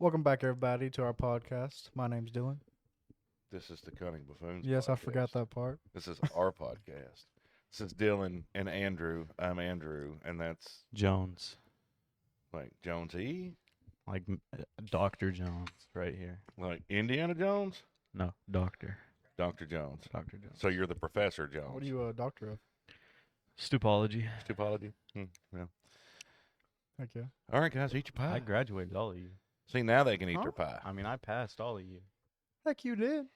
Welcome back, everybody, to our podcast. My name's Dylan. This is the Cunning Buffoons Yes, I podcast. forgot that part. This is our podcast. This is Dylan and Andrew. I'm Andrew, and that's Jones, like Jonesy, like Dr. Jones right here. like Indiana Jones, No, Doctor. Dr. Jones. Dr. Jones. So you're the Professor Jones. What are you a doctor of? Stupology. Stupology? Yeah. Heck yeah. All right, guys, eat your I pie. graduated all of you. See, now they can eat Huh? their pie. I mean, I passed all of you. Heck you did.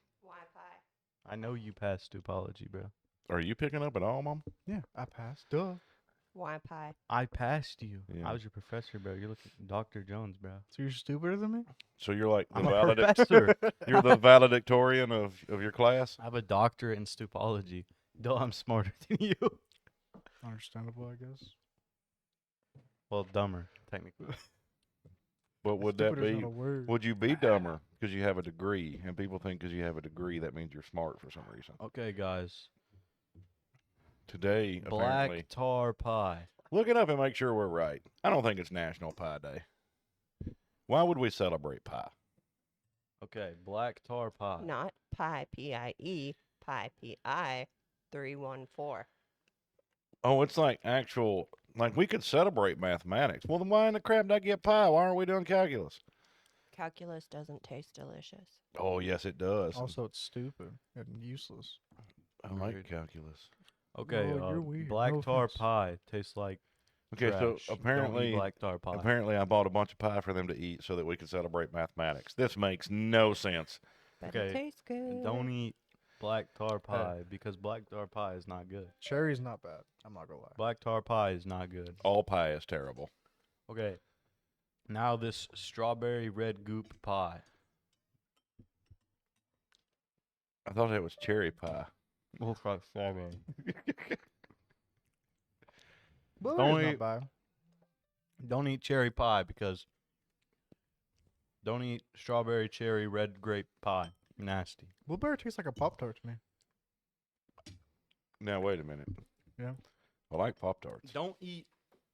I know you passed stupology, bro. Are you picking up at all, Mom? Yeah, I passed. Duh. Why pie? I passed you. Yeah. I was your professor, bro. You're looking Dr. Jones, bro. So you're stupider than me? So you're like the I'm a valedictorian. professor. You're the valedictorian of your class. I have a doctorate in stupology. Though I'm smarter than you. Understandable, I guess. Well, dumber, technically. But would that Stupider's be? not a word. Would you be dumber because you have a degree? And people think because you have a degree that means you're smart for some reason. Okay, guys. Today, apparently, Black tar pie. look it up and make sure we're right. I don't think it's National Pie Day. Why would we celebrate pie? Okay, black tar pie. Not pie, P-I-E, pie, P-I, 314. Oh, it's like actual, like we could celebrate mathematics. Well, then why in the crap did I get pie? Why aren't we doing calculus? Calculus doesn't taste delicious. Oh, yes, it does. Also, it's stupid and useless. I like Weird. calculus. Okay, Oh, you're weird. black No tar offense. pie tastes like Okay, so trash. Don't eat apparently, black tar pie. I bought a bunch of pie for them to eat so that we could celebrate mathematics. This makes no sense. But Okay, it tastes good. Don't eat black tar pie because black tar pie is not good. Cherry's not bad. I'm not gonna lie. Black tar pie is not good. All pie is terrible. Okay, now this strawberry red goop pie. I thought it was cherry pie. Looks like strawberry. Blueberry's Don't not eat- bad. Don't eat cherry pie because don't eat strawberry cherry red grape pie. Nasty. Blueberry tastes like a Pop-Tart to me. Now, wait a minute. Yeah. I like Pop-Tarts. Don't eat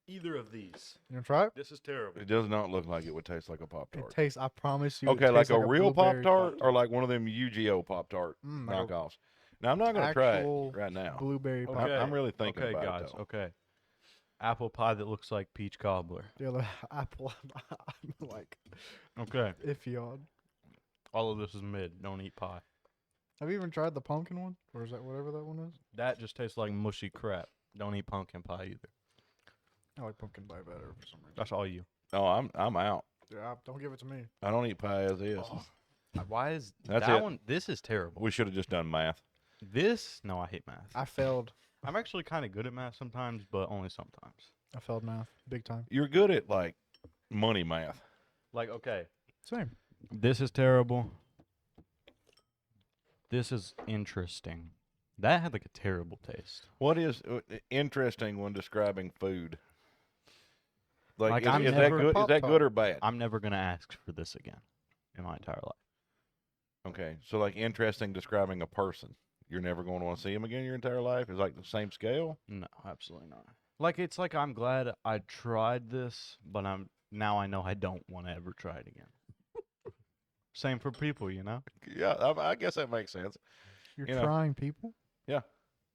either of these. You wanna try it? This is terrible. It does not look like it would taste like a It Pop-Tart. tastes, I promise you. it Okay, like tastes a real blueberry Pop-Tart Pop-Tart. or like one of them UGO Pop-Tart Like a knockoffs. Now, I'm not going to try actual it right now. blueberry Okay. pie. I'm really thinking Okay, about guys. it, though. Okay. Apple pie that looks like peach cobbler. Yeah, like, apple. I'm like Okay. iffy on. All of this is mid. Don't eat pie. Have you even tried the pumpkin one? Or is that whatever that one is? That just tastes like mushy crap. Don't eat pumpkin pie either. I like pumpkin pie better for some reason. That's all you. Oh, I'm out. Yeah, don't give it to me. I don't eat pie as is. Oh. Why is That's that it. one? This is terrible. We should have just done math. This? No, I hate math. I failed. I'm actually kind of good at math sometimes, but only sometimes. I failed math big time. You're good at like money math. Like, okay, Same. this is terrible. This is interesting. That had like a terrible taste. What is interesting when describing food? Like, is, I'm is that never- good? Is that Pop-Tart. good or bad? I'm never gonna ask for this again in my entire life. Okay, so like interesting describing a person. You're never going to want to see him again your entire life. Is like the same scale. No, absolutely not. Like, it's like I'm glad I tried this, but now I know I don't want to ever try it again. Same for people, you know. Yeah, I guess that makes sense. You're You know. trying people?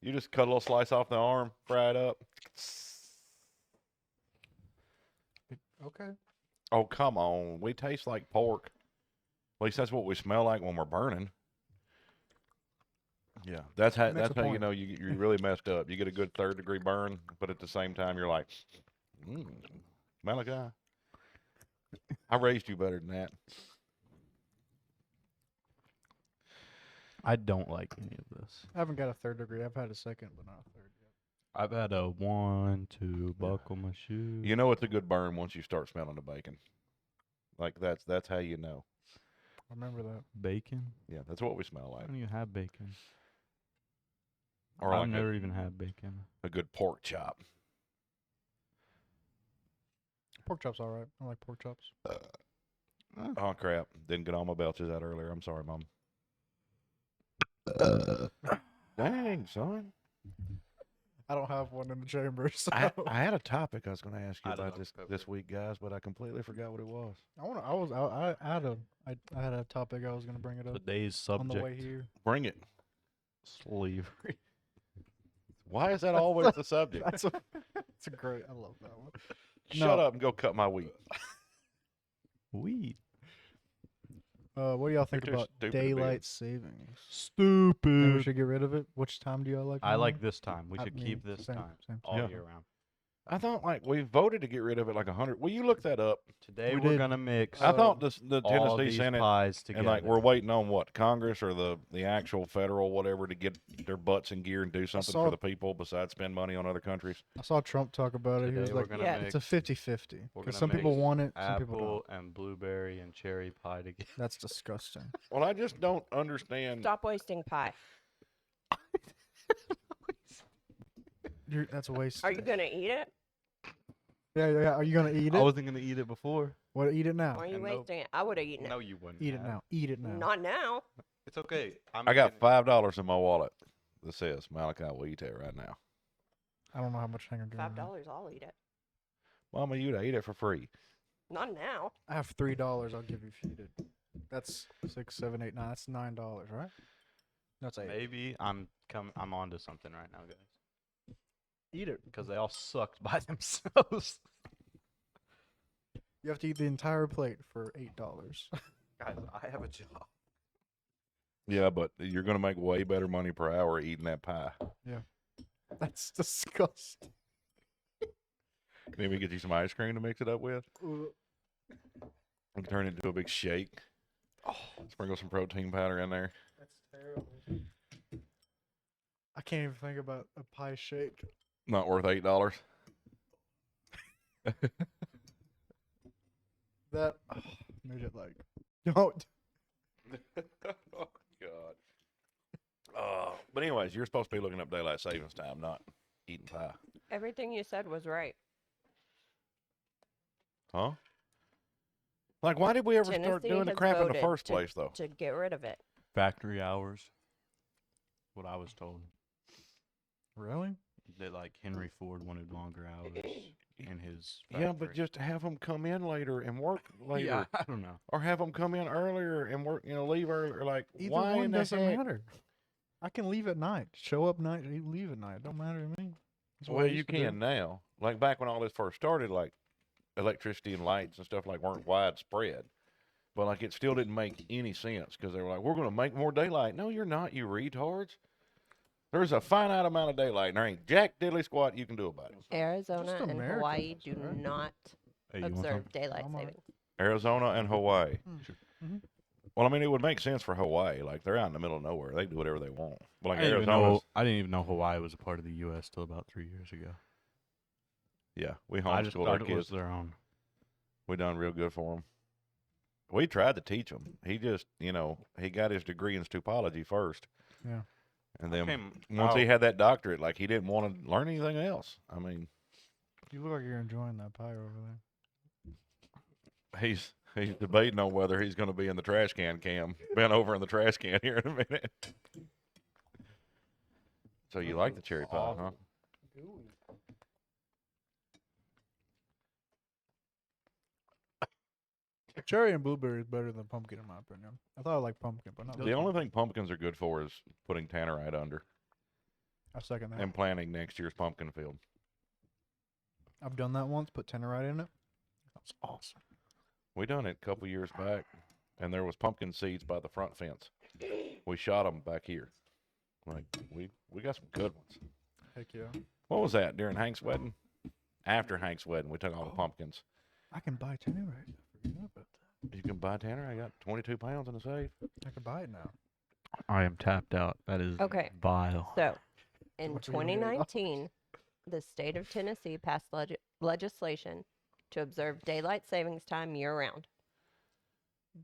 You just cut a little slice off the arm, fry it up. Okay. Oh, come on. We taste like pork. At least that's what we smell like when we're burning. Yeah, that's how Makes a you point. know you really messed up. You get a good third-degree burn, but at the same time you're like, Malachi, I raised you better than that. I don't like any of this. I haven't got a third degree. I've had a second, but not a third yet. I've had a 1, 2, buckle my shoes. You know it's a good burn once you start smelling the bacon. Like that's how you know. I remember that. Bacon? Yeah, that's what we smell I like. don't even have bacon. Or I've like never even had bacon. a good pork chop. Pork chops, all right. I like pork chops. Oh crap! Didn't get all my belches out earlier. I'm sorry, Mom. Dang, son. I don't have one in the chamber, so I had a topic I was going to ask you I don't about know, this week, guys, but I completely forgot what it was. I had a topic I was gonna bring it up Today's on the way subject: here. Bring it. slavery. Why is that always the subject? That's a great. I love that one. Shut no. up and go cut my wheat. Weed. What do y'all think too about stupid to be daylight in. savings? Think we Stupid. should get rid of it. Which time do y'all like? I like more? this time. We I should mean, keep this same- time same all Yeah. year round. I thought like we voted to get rid of it like 100. Will you look that up? Today We we're did. gonna mix I thought the all Tennessee these Senate pies together. and like we're waiting on what Congress or the actual federal whatever to get their butts in gear and do something saw- for the people besides spend money on other countries. I saw Trump talk about it. He Today was we're like, gonna Yeah, mix it's a 50-50. We're Because gonna some people mix want it, some people apple don't. and blueberry and cherry pie together. That's disgusting. Well, I just don't understand. Stop wasting pie. That's a waste. Are you gonna eat it? Yeah. Are you gonna eat I it? wasn't gonna eat it before. What? Eat it now. Why are you And no- wasting it? I would have eaten it. No, you wouldn't. Eat it have. now. Eat it now. Not now. It's okay. I got $5 in my wallet that says Malachi will eat that right now. I don't know how much hanger. $5. I'll eat it. Mama, you'd eat it for free. Not now. I have $3. I'll give you if you eat it. That's 6, 7, 8, 9. That's $9, right? That's 8. Maybe I'm onto something right now, guys. Eat it. Because they all sucked by themselves. You have to eat the entire plate for $8. Guys, I have a job. Yeah, but you're gonna make way better money per hour eating that pie. That's disgusting. Maybe get you some ice cream to mix it up with. And turn it into a big shake. Sprinkle some protein powder in there. That's terrible. I can't even think about a pie shake. Not worth $8. That made it like don't. Oh God. But anyways, you're supposed to be looking up daylight savings time, not eating pie. Everything you said was right. Huh? Like, why did we ever start Tennessee doing the has crap in the voted first place, though? To get rid of it. Factory hours. What I was told. Really? That like Henry Ford wanted longer hours in his Yeah, but factory. just have them come in later and work later. Yeah, I don't know. Or have them come in earlier and work, leave earlier. Like, Either why in one the doesn't heck? matter. I can leave at night. Show up night, leave at night. Don't matter to me. That's what I Well, you used to do. can now. Like, back when all this first started, like, electricity and lights and stuff, like, weren't widespread. But, like, it still didn't make any sense because they were like, we're going to make more daylight. No, you're not, you retards. There's a finite amount of daylight, and there ain't jack diddly squat you can do about it. Arizona and America Hawaii does, do right? not Hey, you want observe something? daylight I'm on it. savings. Arizona and Hawaii. Mhm. Well, I mean, it would make sense for Hawaii. Like, they're out in the middle of nowhere. They can do whatever they want. But, like, I didn't Arizona's, even know Hawaii was a part of the U.S. till about 3 years ago. yeah, we I just homeschool our thought it was kids. their own. We done real good for him. We tried to teach him. He just, he got his degree in stupology first. Yeah. And then Came once he out- had that doctorate, like, he didn't want to learn anything else. I mean, You look like you're enjoying that pie over there. he's debating on whether he's going to be in the trash can cam, bent over in the trash can here in a minute. So you like the cherry pie, huh? Cherry and blueberry is better than pumpkin in my opinion. I thought I liked pumpkin, but not. The only thing pumpkins are good for is putting tannerite under I second that. and planting next year's pumpkin field. I've done that once. Put tannerite in it. That's awesome. We done it a couple years back, and there was pumpkin seeds by the front fence. We shot them back here. Like, we got some good ones. Heck yeah. What was that, during Hank's wedding? After Hank's wedding, we took all the pumpkins. I can buy tannerite. I forgot about that. You can buy tanner. I got 22 pounds in the safe. I can buy it now. I am tapped out. That is Okay. vile. So, in much are you gonna get it off? 2019, the state of Tennessee passed legislation to observe daylight savings time year round.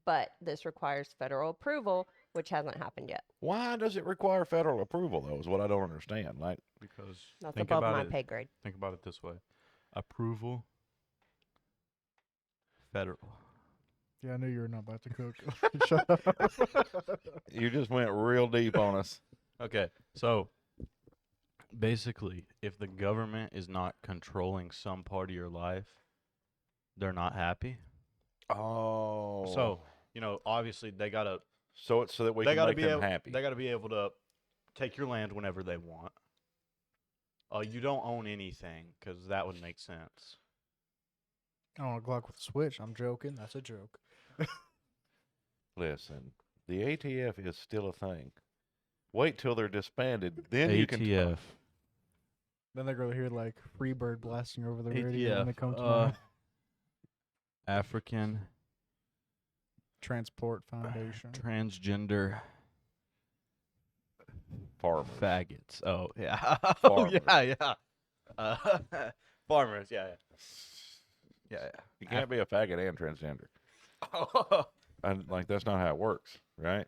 But this requires federal approval, which hasn't happened yet. Why does it require federal approval, though, is what I don't understand. Like, Because That's think above about my it. pay grade. Think about it this way: approval, federal. Yeah, I knew you were not about to cook. Shut up. you just went real deep on us. Okay, so Basically, if the government is not controlling some part of your life, they're not happy. Oh. So, obviously they gotta So it's so that we they can gotta make be them able happy. they gotta be able to take your land whenever they want. You don't own anything because that would make sense. I don't want a Glock with a switch. I'm joking. That's a joke. Listen, the ATF is still a thing. Wait till they're disbanded, then you can. ATF. Then they're gonna hear like Freebird blasting over the radio when they ATF. come tomorrow. African Transport Foundation. transgender Farmers. faggots. Oh yeah. Farmers. yeah. Farmers. Yeah. You can't be a faggot and transgender. Yeah. And like that's not how it works, right?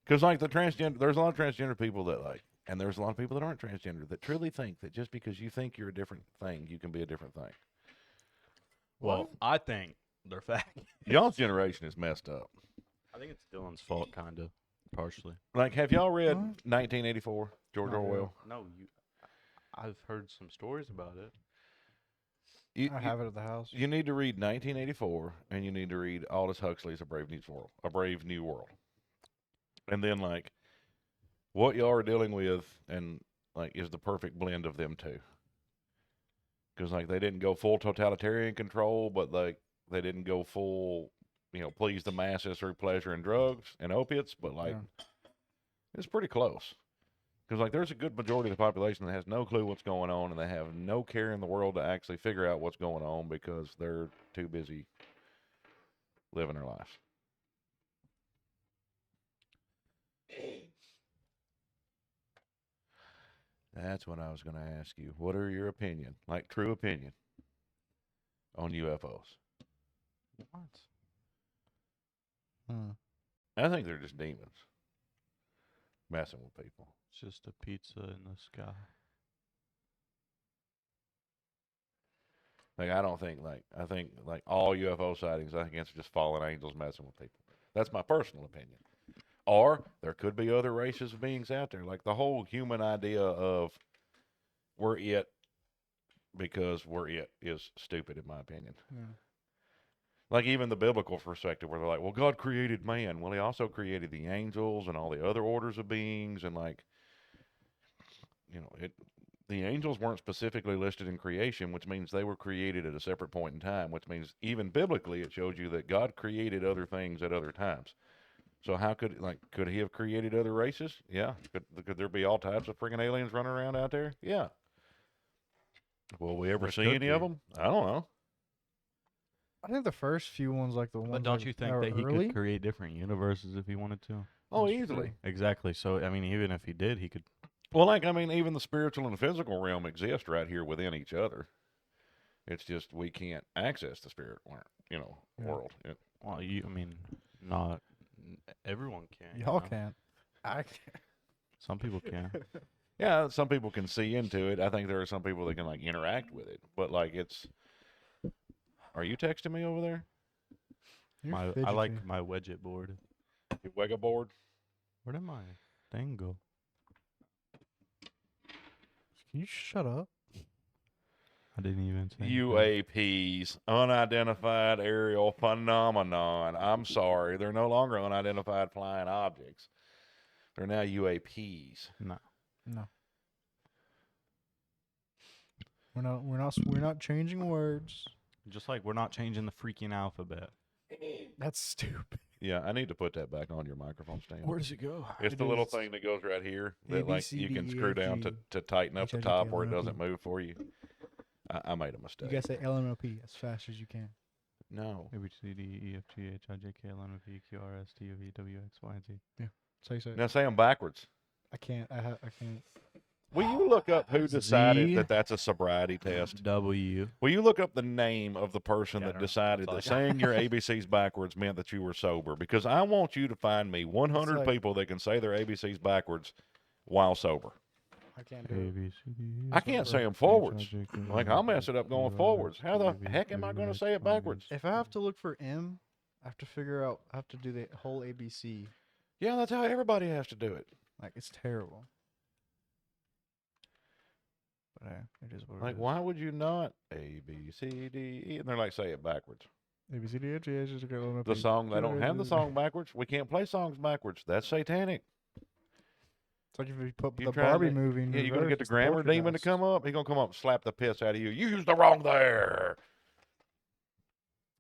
Because like the transgender, there's a lot of transgender people that like, and there's a lot of people that aren't transgender that truly think that just because you think you're a different thing, you can be a different thing. Well, I think they're faggots. Y'all's generation is messed up. I think it's Dylan's fault, kind of, partially. Like, have y'all read What? 1984, George Not really. Orwell? No, I've heard some stories about it. I have it at the house. You need to read 1984, and you need to read Aldous Huxley's A Brave New World. And then, like, what y'all are dealing with, and, like, is the perfect blend of them two. Because, like, they didn't go full totalitarian control, but, like, they didn't go full, please the masses through pleasure and drugs and opiates, but, like, it's pretty close. Because, like, there's a good majority of the population that has no clue what's going on, and they have no care in the world to actually figure out what's going on because they're too busy living their lives. That's what I was going to ask you. What are your opinion, like true opinion, on UFOs? What? I think they're just demons messing with people. It's just a pizza in the sky. Like, I think all UFO sightings, I think it's just fallen angels messing with people. That's my personal opinion. Or there could be other races of beings out there. Like the whole human idea of we're it because we're it is stupid in my opinion. Yeah. Like even the biblical perspective where they're like, well, God created man. Well, he also created the angels and all the other orders of beings. And like, the angels weren't specifically listed in creation, which means they were created at a separate point in time, which means even biblically it shows you that God created other things at other times. So how could he have created other races? Yeah. Could there be all types of freaking aliens running around out there? Yeah. Will we ever There see could any be. of them? I don't know. I think the first few ones, like the ones. But don't like, you think were that he early? could create different universes if he wanted to? Oh, That's easily. true. Exactly. So, I mean, even if he did, he could. Well, even the spiritual and physical realm exist right here within each other. It's just we can't access the spirit, Yeah. world. Well, not everyone can. Y'all can't. I can't. Some people can. Yeah, some people can see into it. I think there are some people that can interact with it. But it's. Are you texting me over there? You're I like fidgety. my wedget board. Your Wega board? Where did my thing go? Can you shut up? I didn't even say anything. UAPs, unidentified aerial phenomenon. I'm sorry, they're no longer unidentified flying objects. They're now UAPs. No. No. We're not changing words. Just like we're not changing the freaking alphabet. That's stupid. Yeah, I need to put that back on your microphone stand. Where does it go? It's It the little is thing that goes right here A, that B, C, you D, can E, screw F, down G, to tighten up the H, I, J, top K, where it L, M, N, doesn't P. move for you. I made a mistake. You gotta say LMNOP as fast as you can. No. A B C D E F G H I J K L M N P Q R S T U V W X Y and Z. So you say Now say them backwards. I can't. I can't. Will you look up who decided Z. that that's a sobriety test? W. Will you look up the name of the person Yeah, I that don't know. decided That's that all I got. saying your ABCs backwards meant that you were sober? Because I want you to find me 100 like- people that can say their ABCs backwards while sober. I can't A do it. B C D E I F can't G say H them I forwards. J K L Like, M I'll N mess P it up Q going R forwards. S How T the U V heck am I going to W say it X, Y, and Z. backwards? If I have to look for M, I have to figure out. I have to do the whole ABC. Yeah, that's how everybody has to do it. Like it's terrible. But hey, it is what it Like, is. why would you not A B C D E? And they're like, say it backwards. A B C D H H is going up. The song, they don't have the song backwards. We can't play songs backwards. That's satanic. It's like if you put You the trying Barbie to- movie in Yeah, you're gonna reverse, get the it's grammar demon to poltergeist. come up. He's gonna come up and slap the piss out of you. You used the wrong there.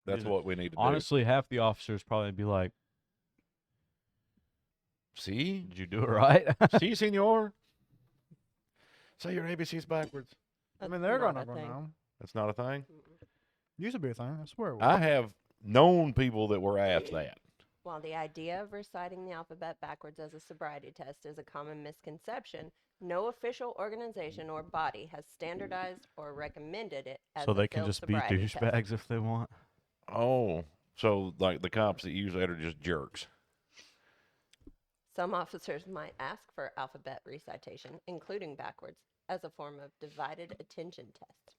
That's Yeah. what we need to Honestly, half the officers probably be like, do. See, "Did you do it right?" see, senor. Say your ABCs backwards. I That's mean, they're not gonna a go thing. now. That's not a thing. Used to be a thing. I swear. It was. I have known people that were asked that. While the idea of reciting the alphabet backwards as a sobriety test is a common misconception, no official organization or body has standardized or recommended it as So a they can field just be sobriety test. douchebags if they want. Oh, so like the cops that use that are just jerks. Some officers might ask for alphabet recitation, including backwards, as a form of divided attention test,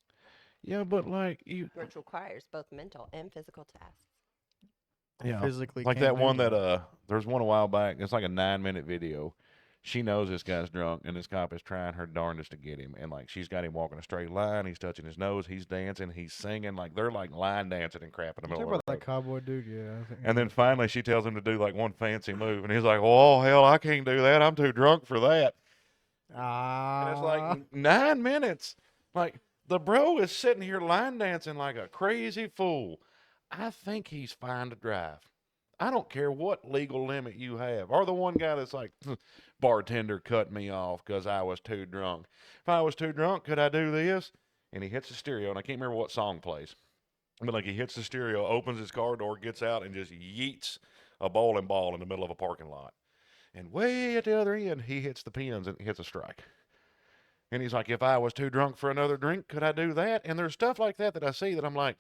Yeah, but like you, which requires both mental and physical tasks. yeah, Physically like can't that do one that there's one a while back. It's like a 9-minute video. She knows this guy's drunk, and this cop is trying her darndest to get him. And like she's got him walking a straight line. He's touching his nose. He's dancing. He's singing. Like they're like line dancing and crap in the You middle talk of the about road. that cowboy dude, yeah. I think And then finally she tells him to do like one fancy move, and he's like, "Oh hell, I can't do that. I'm too drunk for that." And it's like 9 minutes. Like the bro is sitting here line dancing like a crazy fool. I think he's fine to drive. I don't care what legal limit you have. Or the one guy that's like, bartender cut me off because I was too drunk. If I was too drunk, could I do this? And he hits the stereo, and I can't remember what song plays. But like he hits the stereo, opens his car door, gets out, and just yeets a bowling ball in the middle of a parking lot. And way at the other end, he hits the pins and hits a strike. And he's like, if I was too drunk for another drink, could I do that? And there's stuff like that that I see that I'm like,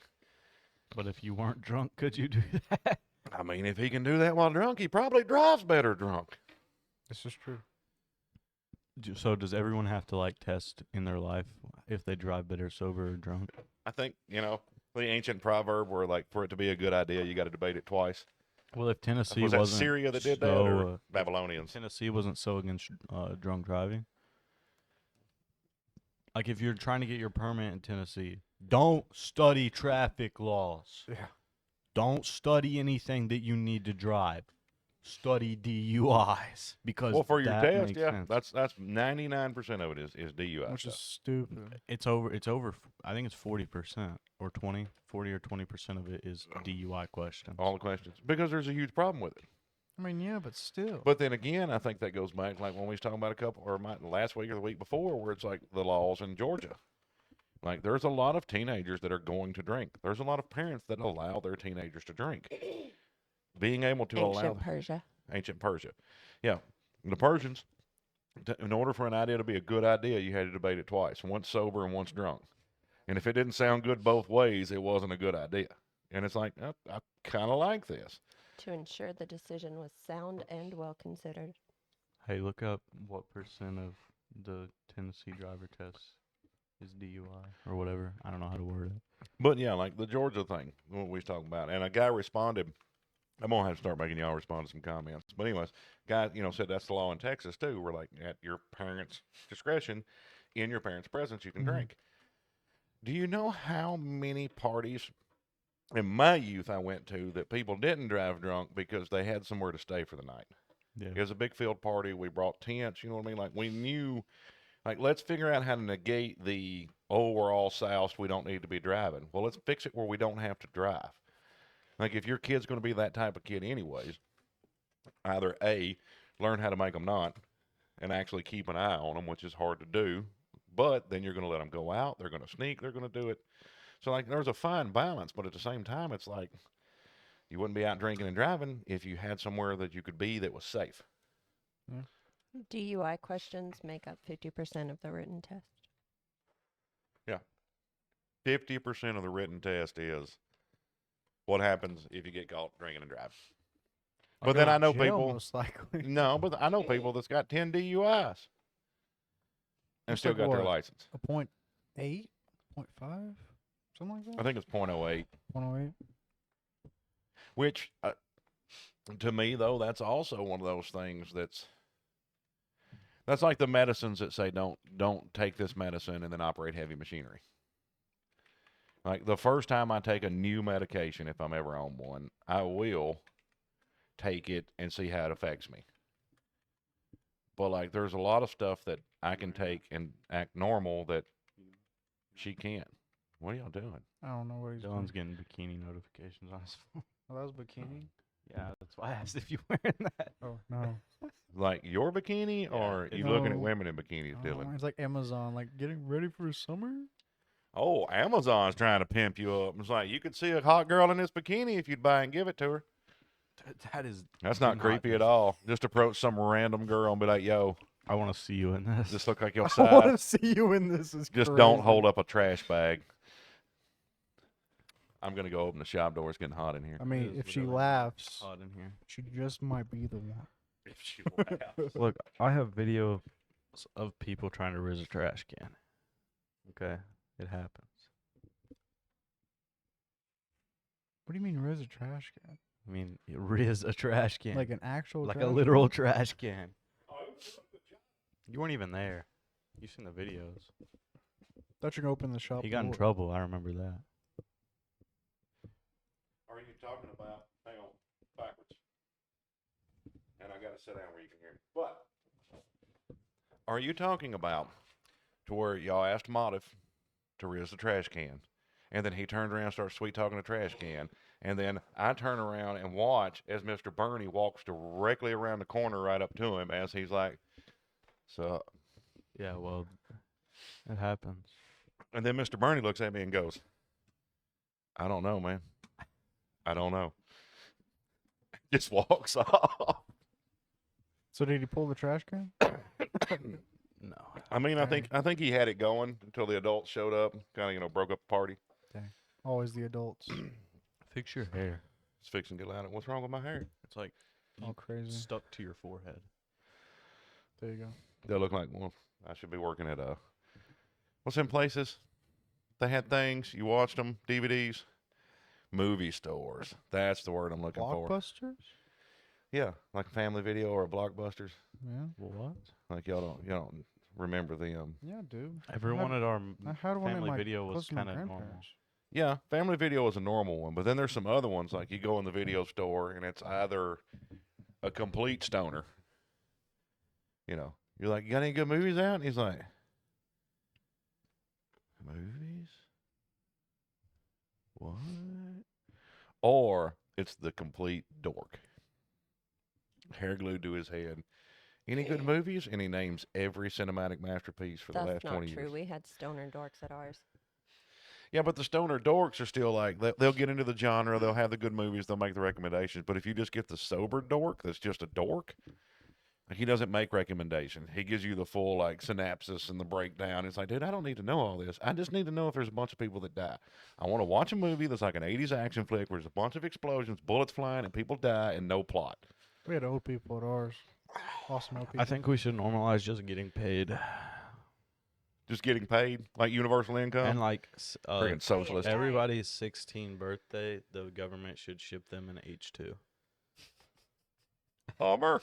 But if you weren't drunk, could you do that? I mean, if he can do that while drunk, he probably drives better drunk. This is true. So does everyone have to like test in their life if they drive better sober or drunk? I think, the ancient proverb where, like, for it to be a good idea, you got to debate it twice. Well, if Tennessee Was that wasn't Syria that did that, so, or Babylonians? Tennessee wasn't so against drunk driving. Like if you're trying to get your permit in Tennessee, don't study traffic laws. Yeah. Don't study anything that you need to drive. Study DUIs because Well, for your that test, makes yeah, sense. that's 99% of it is DUI Which is stuff. stupid. It's over. I think it's 40% or 40 or 20% of it is DUI questions. All the questions, because there's a huge problem with it. I mean, yeah, but still. But then again, I think that goes back like when we was talking about last week or the week before, where it's like the laws in Georgia. Like there's a lot of teenagers that are going to drink. There's a lot of parents that allow their teenagers to drink. Being able to allow Ancient Persia. ancient Persia, yeah, the Persians. In order for an idea to be a good idea, you had to debate it twice: once sober and once drunk. And if it didn't sound good both ways, it wasn't a good idea. And it's like I kind of like this. To ensure the decision was sound and well considered. Hey, look up what percent of the Tennessee driver tests is DUI or whatever. I don't know how to word it. But yeah, like the Georgia thing, what we was talking about, and a guy responded. I'm gonna have to start making y'all respond to some comments. But anyways, guy, said that's the law in Texas too. We're like at your parents' discretion, in your parents' presence, you can Mhm. drink. Do you know how many parties in my youth I went to that people didn't drive drunk because they had somewhere to stay for the night? Yeah. It was a big field party. We brought tents. You know what I mean? Like we knew, like let's figure out how to negate the we're all soused, we don't need to be driving. Well, let's fix it where we don't have to drive. Like if your kid's going to be that type of kid anyways, either A, learn how to make them not, and actually keep an eye on them, which is hard to do. But then you're going to let them go out. They're going to sneak. They're going to do it. So like there's a fine balance, but at the same time, it's like you wouldn't be out drinking and driving if you had somewhere that you could be that was safe. DUI questions make up 50% of the written test. 50% of the written test is what happens if you get caught drinking and driving. But then I know Jail, people. most likely. No, but I know people that's got 10 DUIs and It's still like got their what? license. A 0.8, 0.5, something like I that. think it's .08, 108. which to me though, that's also one of those things That's like the medicines that say don't take this medicine and then operate heavy machinery. Like the first time I take a new medication, if I'm ever on one, I will take it and see how it affects me. But like there's a lot of stuff that I can take and act normal that she can't. What are y'all doing? I don't know what he's Dylan's doing. getting bikini notifications on his phone. Oh, that was bikini? Yeah, that's why I asked if you wearing that. Oh, no. Like your bikini, Yeah, or it's- you looking at No. women in bikinis, Oh, Dylan? it's like Amazon, like getting ready for summer? Oh, Amazon's trying to pimp you up. It's like you could see a hot girl in this bikini if you'd buy and give it to her. That is. That's do not creepy at do- all. Just approach some random girl and be like, "Yo, I want to see you in this. just look like your I want size. to see you in this. Is Just don't crazy. hold up a trash bag." I'm gonna go open the shop door. It's getting hot in here. I mean, It is if she literally laughs, hot in here. she just might be the one. If she laughs. Look, I have video of people trying to raise a trash can. Okay, it happens. What do you mean, raise a trash can? I mean, it riz a trash can, Like an actual like trash a literal can? trash can. You weren't even there. You've seen the videos. Thought you could open the shop He got in door. trouble. I remember that. Are you talking about? Hang on, backwards. And I gotta sit down where you can hear me. But are you talking about to where y'all asked Motif to raise the trash can, and then he turned around and started sweet talking the trash can, and then I turn around and watch as Mr. Bernie walks directly around the corner right up to him as he's like, "So," Yeah, well, it happens. and then Mr. Bernie looks at me and goes, "I don't know, man. I don't know." Just walks off. So did he pull the trash can? No. I mean, Okay. I think he had it going until the adults showed up, kind of broke up the party. Always the adults. Fix your hair. It's fixing to get loud. What's wrong with my hair? It's like All crazy. stuck to your forehead. There you go. They look like, well, I should be working at what's in places? They had things you watched them, DVDs, movie stores. That's the word I'm looking for. Blockbusters? Yeah, like a Family Video or a Blockbusters. Yeah. What? Like y'all don't remember them. Yeah, dude. Everyone at our I had one in family my video was close to my kind of normal. grandparents. Yeah, Family Video is a normal one, but then there's some other ones like you go in the video store and it's either a complete stoner. You know, you're like, "You got any good movies out?" And he's like, "Movies? What?" Or it's the complete dork. Hair glued to his head. "Any good movies?" And he names every cinematic masterpiece for the That's last not 20 true. years. We had stoner dorks at ours. Yeah, but the stoner dorks are still like, they'll get into the genre, they'll have the good movies, they'll make the recommendations. But if you just get the sober dork that's just a dork, like he doesn't make recommendations. He gives you the full like synopsis and the breakdown. It's like, dude, I don't need to know all this. I just need to know if there's a bunch of people that die. I want to watch a movie that's like an 80s action flick where there's a bunch of explosions, bullets flying, and people die and no plot. We had old people at ours. Awesome old people. I think we should normalize just getting paid Just getting paid, like universal income. and like Friggin' socialist. everybody's 16th birthday, the government should ship them an H2 Hummer.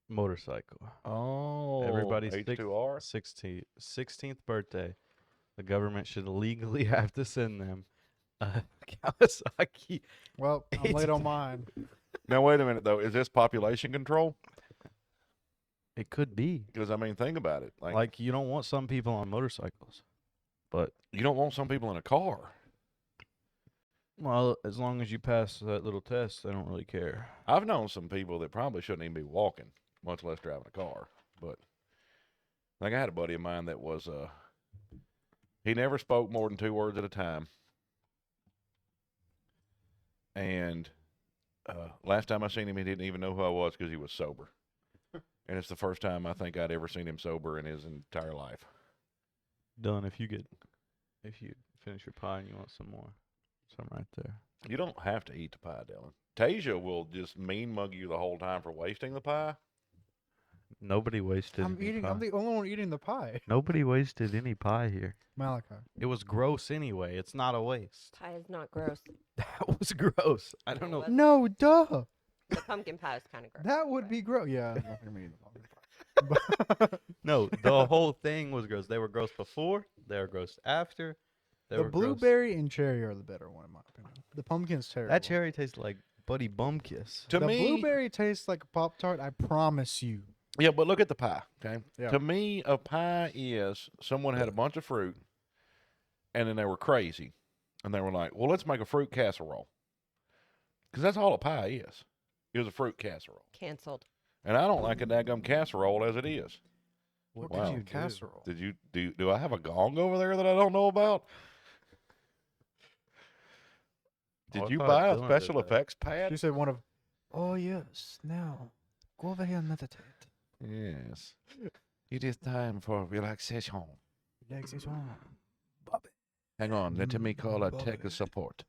motorcycle. Oh. Everybody's H2R. 16th birthday, the government should legally have to send them a Kawasaki. Well, I'm late on mine. Now, wait a minute, though. Is this population control? It could be. Because, I mean, think about it. Like you don't want some people on motorcycles, but You don't want some people in a car. well, as long as you pass that little test, they don't really care. I've known some people that probably shouldn't even be walking, much less driving a car. But like I had a buddy of mine that was he never spoke more than 2 words at a time. And last time I seen him, he didn't even know who I was because he was sober. And it's the first time I think I'd ever seen him sober in his entire life. Dylan, if you finish your pie and you want some more, some right there. You don't have to eat the pie, Dylan. Tasia will just mean mug you the whole time for wasting the pie. Nobody wasted I'm any eating. pie. I'm the only one eating the pie. Nobody wasted any pie here. Malachi. It was gross anyway. It's not a waste. Pie is not gross. That was gross. I don't know. What? No, duh. The pumpkin pie is kind of gross. That would but- be gross. Yeah. I'm not gonna eat the pumpkin pie. No, the whole thing was gross. They were gross before. They were gross after. They The were gross. blueberry and cherry are the better one in my opinion. The pumpkin's terrible. That cherry tastes like Buddy Bumkiss. To the me, blueberry tastes like a Pop-Tart, I promise you. yeah, but look at the pie. Okay. Yeah. To me, a pie is someone had a bunch of fruit, and then they were crazy, and they were like, "Well, let's make a fruit casserole," because that's all a pie is. It was a fruit casserole, Canceled. and I don't like a daggum casserole as it is. What Wow. did you casserole? Did you do? I have a gong over there that I don't know about? Oh, Did I you thought buy a Dylan did special that. effects pad? She said one of. Oh yes. Now, go over here and meditate. Yes. It is time for relaxation. Relaxation. Hang on, let me call a tech Bobby. support.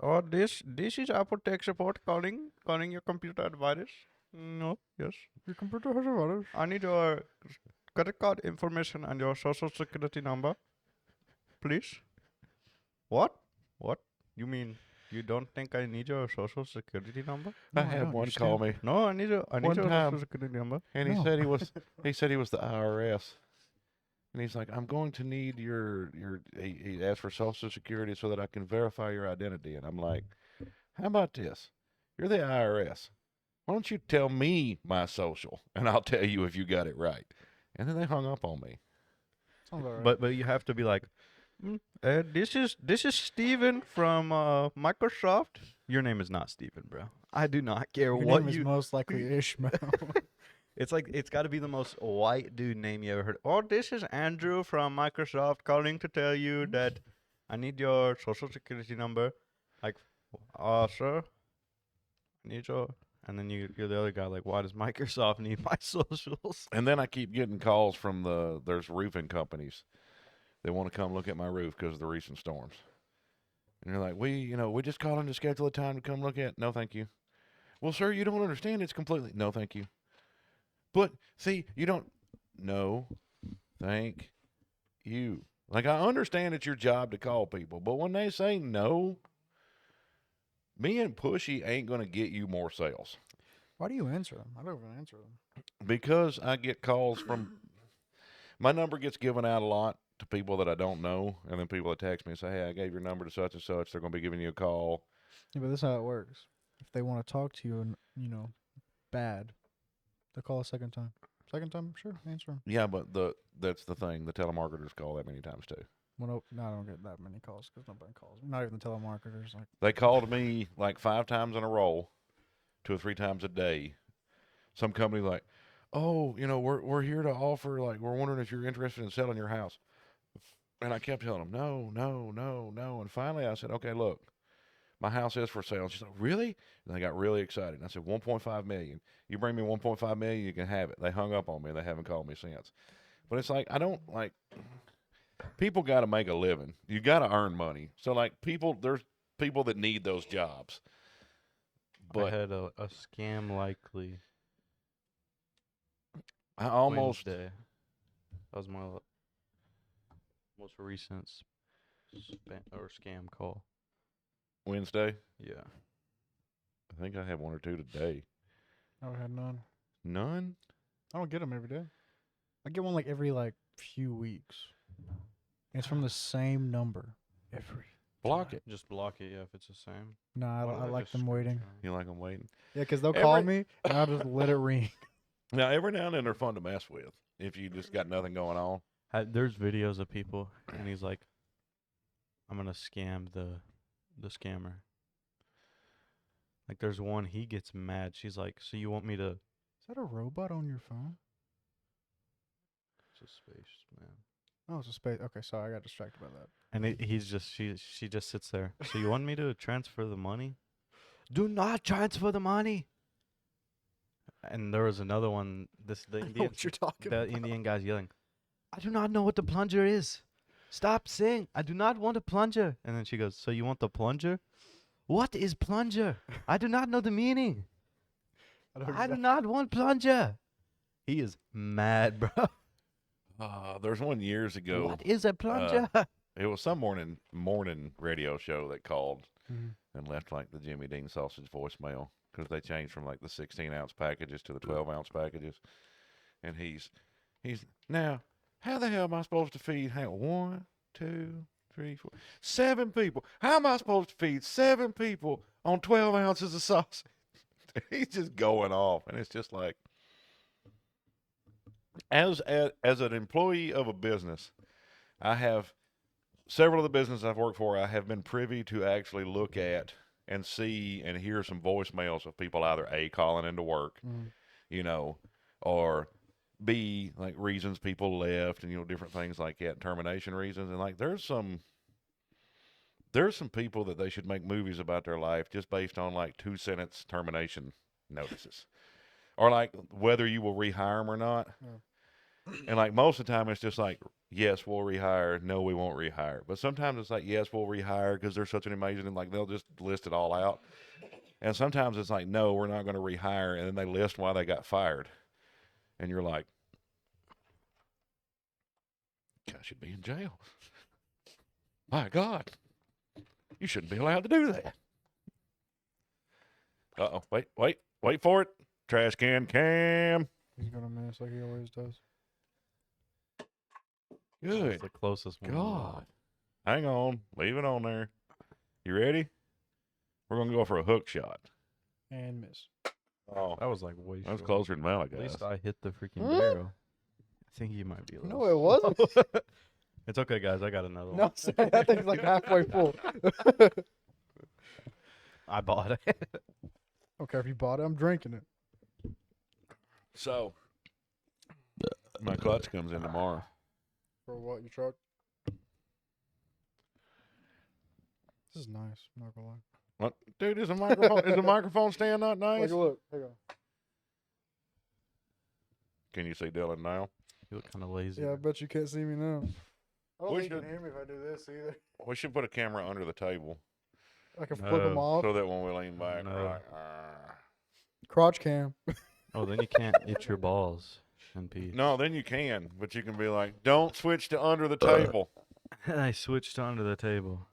Oh, this is Apple tech support calling your computer virus. No, yes. Your computer has a virus. I need your credit card information and your social security number, please. What? What? You mean you don't think I need your social security number? No, I I had don't one call me, No, I need your One time. social security number. and he No. said he said he was the IRS, and he's like, I'm going to need your. He asked for social security so that I can verify your identity, and I'm like, how about this? You're the IRS. Why don't you tell me my social, and I'll tell you if you got it right. And then they hung up on me. Sounds all right. But you have to be like, this is Steven from Microsoft. Your name is not Steven, bro. I do not care your what name is you. most likely Ishmael. It's like it's got to be the most white dude name you ever heard. Oh, this is Andrew from Microsoft calling to tell you that I need your social security number. Like, sir, I need your. And then you're the other guy. Like, why does Microsoft need my socials? And then I keep getting calls from there's roofing companies. They want to come look at my roof because of the recent storms. And they're like, we just calling to schedule a time to come look at. No, thank you. Well, sir, you don't understand. It's completely. No, thank you. But see, you don't. No, thank you. Like, I understand it's your job to call people, but when they say no, being pushy ain't going to get you more sales. Why do you answer them? I don't even answer them. Because I get calls from my number gets given out a lot to people that I don't know, and then people that text me and say, "Hey, I gave your number to such and such. They're going to be giving you a call." Yeah, but this is how it works. If they want to talk to you and bad, they call a second time. Second time, sure, answer them. Yeah, but that's the thing. The telemarketers call that many times too. Well, no, I don't get that many calls because nobody calls me. Not even the telemarketers. Like, They called me like 5 times in a row, 2 or 3 times a day. Some company like, "Oh, we're here to offer. Like, we're wondering if you're interested in selling your house." And I kept telling them, no, no, no, no. And finally I said, "Okay, look, my house is for sale." And she's like, "Really?" And they got really excited. And I said, $1.5 million. You bring me $1.5 million, you can have it. They hung up on me. They haven't called me since. But it's like, I don't like, people got to make a living. You got to earn money. So like there's people that need those jobs. I But had a scam likely I almost, Wednesday. That was my most recent scam call. Wednesday, Yeah. I think I have 1 or 2 today. I had none. None? I don't get them every day. I get one like every few weeks. And it's from the same number every. Block it. Just block it, yeah, if it's the same. No, Why I don't like just them waiting. You like them waiting? Yeah, because they'll call Every- me and I'll just let it ring. Now, every now and then they're fun to mess with if you just got nothing going on. There's videos of people, and he's like, "I'm gonna scam the scammer." Like, there's one, he gets mad. She's like, "So you want me to?" Is that a robot on your phone? It's a space man. Oh, it's a space. Okay, sorry, I got distracted by that. And she just sits there. "So you want me to transfer the money?" "Do not transfer the money." And there was another one. The I know Indian, what you're talking the about. Indian guy's yelling, "I do not know what the plunger is. Stop saying, I do not want a plunger." And then she goes, "So you want the plunger?" "What is plunger? I do not know the meaning. I do not want plunger." He is mad, bro. There's one years ago. What is a plunger? It was some morning radio show that called Mhm. and left like the Jimmy Dean sausage voicemail because they changed from like the 16-ounce packages to the 12-ounce packages. And he's now, how the hell am I supposed to feed? Hang on, 1, 2, 3, 4, 7 people. How am I supposed to feed 7 people on 12 ounces of sausage? He's just going off, and it's just like, as an employee of a business, I have several of the businesses I've worked for. I have been privy to actually look at and see and hear some voicemails of people either A, calling into work, you know, or B, like reasons people left and, you know, different things like that, termination reasons. And like, there's some people that they should make movies about their life just based on like 2-sentence termination notices, or like whether you will rehire them or not. And like most of the time it's just like, yes, we'll rehire. No, we won't rehire. But sometimes it's like, yes, we'll rehire because they're such an amazing, and like they'll just list it all out. And sometimes it's like, no, we're not going to rehire. And then they list why they got fired. And you're like, I should be in jail. My God, you shouldn't be allowed to do that. Uh-oh, wait for it. Trash can cam. He's gonna miss like he always does. Good. That's the closest one. God. Hang on. Leave it on there. You ready? We're going to go for a hook shot. And miss. Oh, That was like way that was short. closer than mine, I At guess. least I hit the freaking Huh? barrel. I think you might be a little. No, it wasn't. It's okay, guys. I got another one. No, sorry, that thing's like halfway full. I bought it. Okay, if you bought it, I'm drinking it. So, my clutch comes in tomorrow. For what, your truck? This is nice, I'm not gonna lie. What? Dude, is the microphone stand not nice? Take a look. Hang on. Can you see Dylan now? You look kind of lazy. Yeah, I bet you can't see me now. I don't We think you should- can hear me if I do this either. We should put a camera under the table I can flip them No. off. so that when we lean back, No. we're like, Crotch cam. Oh, then you can't eat your balls in peace. No, then you can, but you can be like, don't switch to under the table. And I switched onto the table.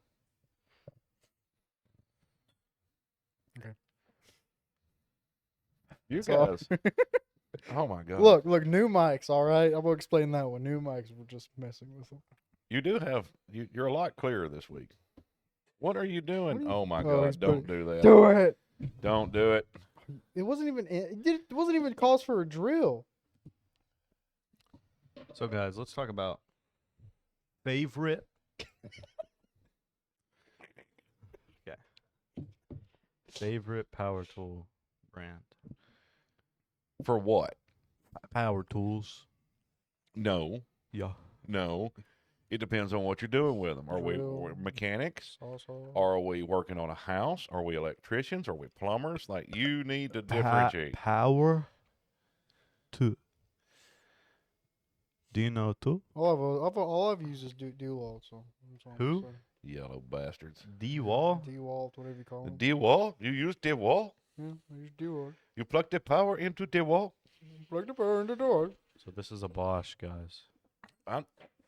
You So- guys. Oh, my God. Look, new mics, all right? I'm gonna explain that one. New mics, we're just messing with them. You do have, you're a lot clearer this week. What are you doing? What are you- Oh, my Oh, God. he's Don't do that. Do it. Don't do it. It wasn't even. It wasn't even cause for a drill. So, guys, let's talk about favorite. Okay. Favorite power tool brand. For what? Power tools. No. Yeah. No. It depends on what you're doing with them. Are we Drill. mechanics? Saw. Are we working on a house? Are we electricians? Are we plumbers? Like, you need to differentiate. Power tool. Do you know tool? All I've used is Dewalt. So that's all I'm Who? saying. Yellow bastards. D-wall? Dewalt, whatever you call The them. D-wall? You use D-wall? Yeah, I use Dewalt. You plug the power into D-wall? Plug the power in the door. So this is a Bosch, guys.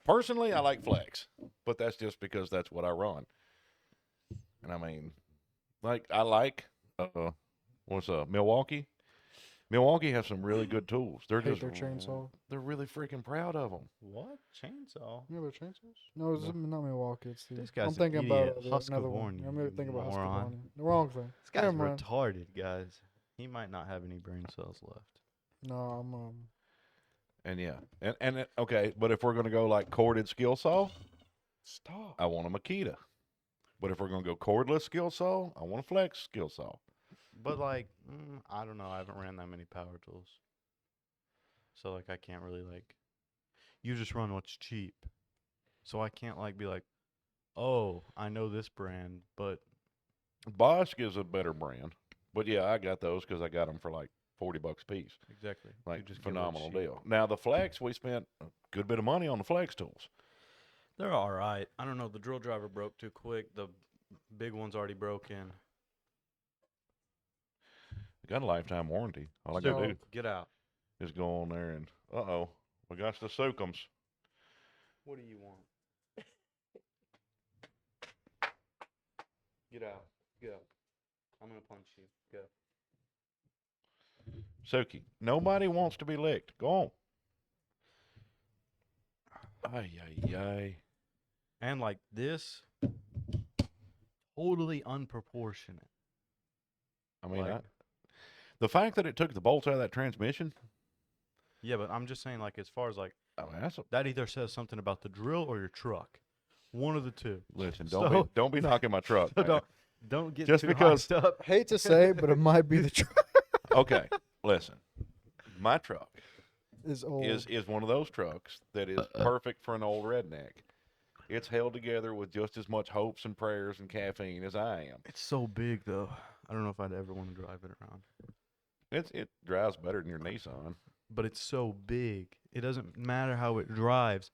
Personally, I like Flex, but that's just because that's what I run. And I mean, like, I like, Milwaukee? Milwaukee has some really good tools. They're Hate just their chainsaw. They're really freaking proud of them. What? Chainsaw? You know the chainsaws? No, it's not Milwaukee. It's the. This guy's I'm an thinking idiot. about another one. Husqvarna, I'm thinking about moron. Husqvarna. The wrong thing. This guy's Never mind. retarded, guys. He might not have any brain cells left. No, I'm And yeah, okay, but if we're gonna go like corded skill saw, Stop. I want a Makita. But if we're gonna go cordless skill saw, I want a Flex skill saw. But like, I don't know. I haven't ran that many power tools, so like I can't really like. You just run what's cheap, so I can't like be like, oh, I know this brand, but Bosch is a better brand, but yeah, I got those because I got them for like $40 a piece. exactly. Like, just get what's phenomenal cheap. deal. Now the Flex, we spent a good bit of money on the Flex tools. They're all right. I don't know. The drill driver broke too quick. The big one's already broken. They got a lifetime warranty. All I So- gotta do Get out. is go on there and we got the Sookums. What do you want? Get out. Go. I'm gonna punch you. Go. Suki. Nobody wants to be licked. Go on. Ay, ay, ay. And like this, totally unproportionate. I mean, Like- the fact that it took the bolts out of that transmission, Yeah, but I'm just saying, like, as far as like I mean, that's that either says something about the drill or your truck. One of the two. listen. So- Don't be knocking my truck. So man. don't get Just too because- hyped up. Hate to say it, but it might be the truck Okay, listen. My truck is old. is one of those trucks that is perfect for an old redneck. It's held together with just as much hopes and prayers and caffeine as I am. It's so big though. I don't know if I'd ever want to drive it around. It drives better than your Nissan. But it's so big. It doesn't matter how it drives.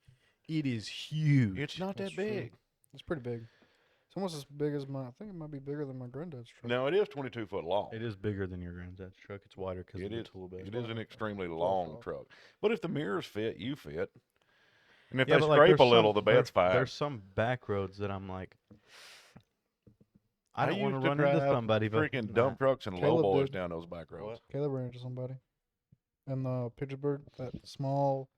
It is huge. It's not That's that true. big. It's pretty big. It's almost as big as my. I think it might be bigger than my granddad's truck. No, it is 22 foot long. It is bigger than your granddad's truck. It's wider because It of the is. tool bed. It is an extremely 12 long foot. truck. But if the mirrors fit, you fit. And if Yeah, they but, like, scrape a there's little, some- the bed's fine. There's some back roads that I'm like, I don't want used to run into drive somebody, but freaking nah. dump trucks and Caleb lowboys did. down those back roads. Caleb ran into somebody. In the Pittsburgh, that small.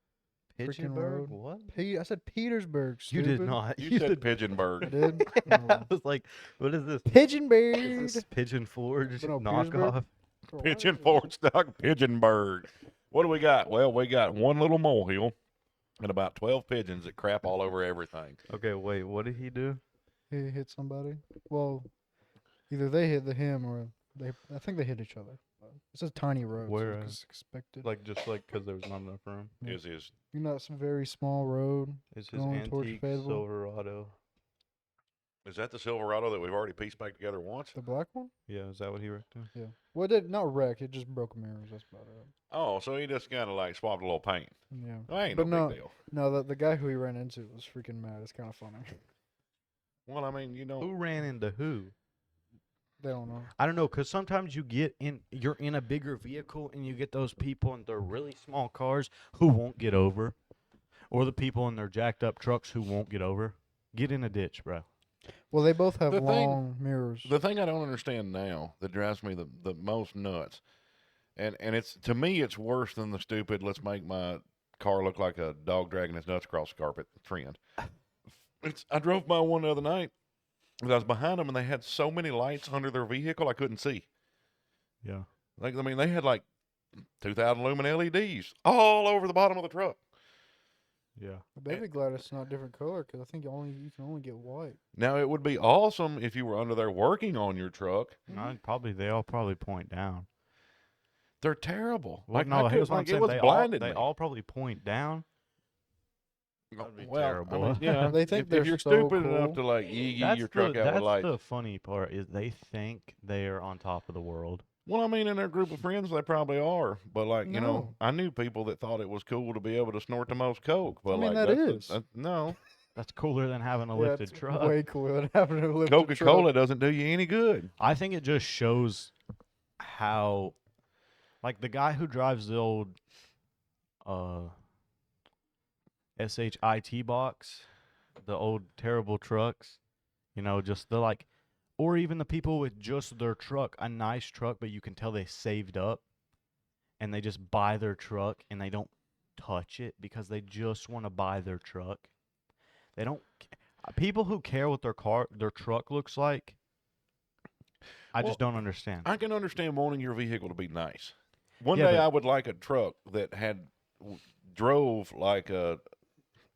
freaking road. What? I said Petersburg. You did stupid. not. You said I Pigeonburg. did. I Oh. was like, what is this? Pigeon Is Bird. this Pigeon Forge But no, Petersburg? knockoff? Pigeon Ford stock Pigeonburg. What do we got? Well, we got one little molehill and about 12 pigeons that crap all over everything. Okay, wait. What did he do? He hit somebody. Well, either they hit him or they. I think they hit each other. It's a tiny road. Where, So it's expected. Like just like because there was not enough room. Yeah. Is his You know, it's a very small road. Is his Going towards antique Fayetteville. Silverado? is that the Silverado that we've already pieced back together once? The black one. Yeah, is that what he wrecked? Him? Yeah. Well, it did not wreck. It just broke mirrors. That's about it. Oh, so he just kind of like swapped a little paint. Yeah. Well, ain't But no no- big deal. No, the guy who he ran into was freaking mad. It's kind of funny. Well, I mean, you know, Who ran into who? They don't know. I don't know, cause sometimes you're in a bigger vehicle and you get those people in their really small cars who won't get over, or the people in their jacked up trucks who won't get over. Get in a ditch, bro. Well, they both have The thing- long mirrors. the thing I don't understand now that drives me the most nuts, and it's to me it's worse than the stupid let's make my car look like a dog dragging his nuts across the carpet trend. I drove by one the other night, and I was behind them, and they had so many lights under their vehicle I couldn't see. Yeah. Like I mean, they had like 2,000 lumen LEDs all over the bottom of the truck. Yeah. The baby glad it's not different color because I think you can only get white. Now it would be awesome if you were under there working on your truck. They all probably point down. They're terrible. Well, Like no, I here's could, what I'm like saying. it was They blinded all, me. they all probably point down. Well, That'd be I terrible. mean, yeah, They think if they're you're so stupid enough cool. to like yee your That's truck out with lights. the funny part is they think they are on top of the world. Well, I mean, in their group of friends, they probably are. But like, you know, No. I knew people that thought it was cool to be able to snort the most coke. But I mean, like, that that's is. no, That's cooler than having a Yeah, lifted it's truck. way cooler than having a lifted Coca-Cola truck. doesn't do you any good. I think it just shows how, like the guy who drives the old SHIT box, the old terrible trucks, you know, just the like, or even the people with just their truck, a nice truck, but you can tell they saved up and they just buy their truck and they don't touch it because they just want to buy their truck. They don't. People who care what their truck looks like, I just don't understand. I can understand wanting your vehicle to be nice. One Yeah, day but- I would like a truck that had drove like a.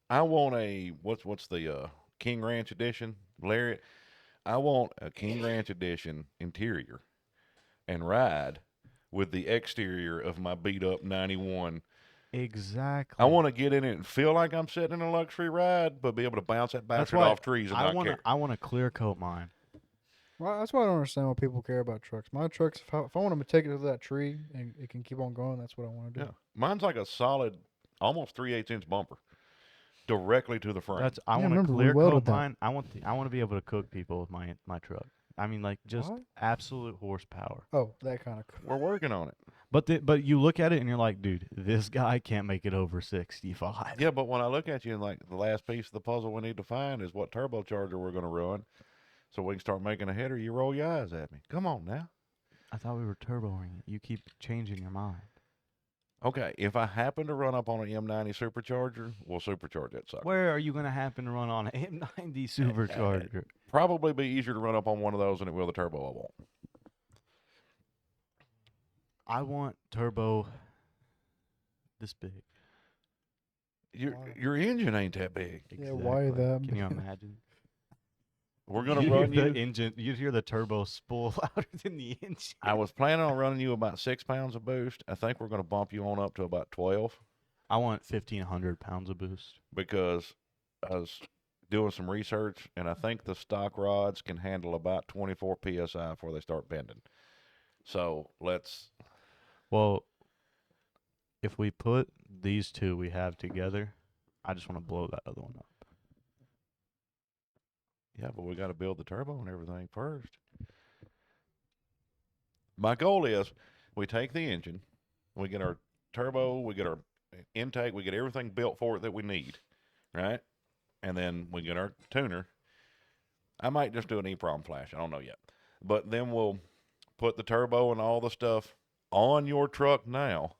I want a what's the King Ranch edition Lariat. I want a King Ranch edition interior, and ride with the exterior of my beat up 91. Exactly. I want to get in it and feel like I'm sitting in a luxury ride, but be able to bounce that That's bastard why off trees and not care. I want to clear coat mine. Well, that's why I don't understand why people care about trucks. My trucks, if I want to take it to that tree and it can keep on going, that's what I want to do. Yeah, mine's like a solid, almost 3/8 inch bumper, directly to the frame. That's I Yeah, want to remember, we clear welded coat that. mine. I want to be able to cook people with my truck. I mean, like just What? absolute horsepower. Oh, that kind of. We're working on it. But you look at it and you're like, dude, this guy can't make it over 65. Yeah, but when I look at you and like the last piece of the puzzle we need to find is what turbocharger we're going to run, so we can start making a header. You roll your eyes at me. Come on now. I thought we were turboing it. You keep changing your mind. Okay, if I happen to run up on an M90 supercharger, we'll supercharge that sucker. Where are you gonna happen to run on an M90 supercharger? Probably be easier to run up on one of those than it will the turbo I want. I want turbo this big. Why? Your engine ain't that big. Yeah, why that Can you big? imagine? We're gonna You run hear you. the engine. You hear the turbo spool louder than the engine. I was planning on running you about 6 pounds of boost. I think we're gonna bump you on up to about 12 I want 1,500 pounds of boost. because I was doing some research and I think the stock rods can handle about 24 psi before they start bending. So let's. Well, if we put these two we have together, I just want to blow that other one up. Yeah, but we got to build the turbo and everything first. My goal is we take the engine, we get our turbo, we get our intake, we get everything built for it that we need, right? And then we get our tuner. I might just do an EEPROM flash. I don't know yet. But then we'll put the turbo and all the stuff on your truck now,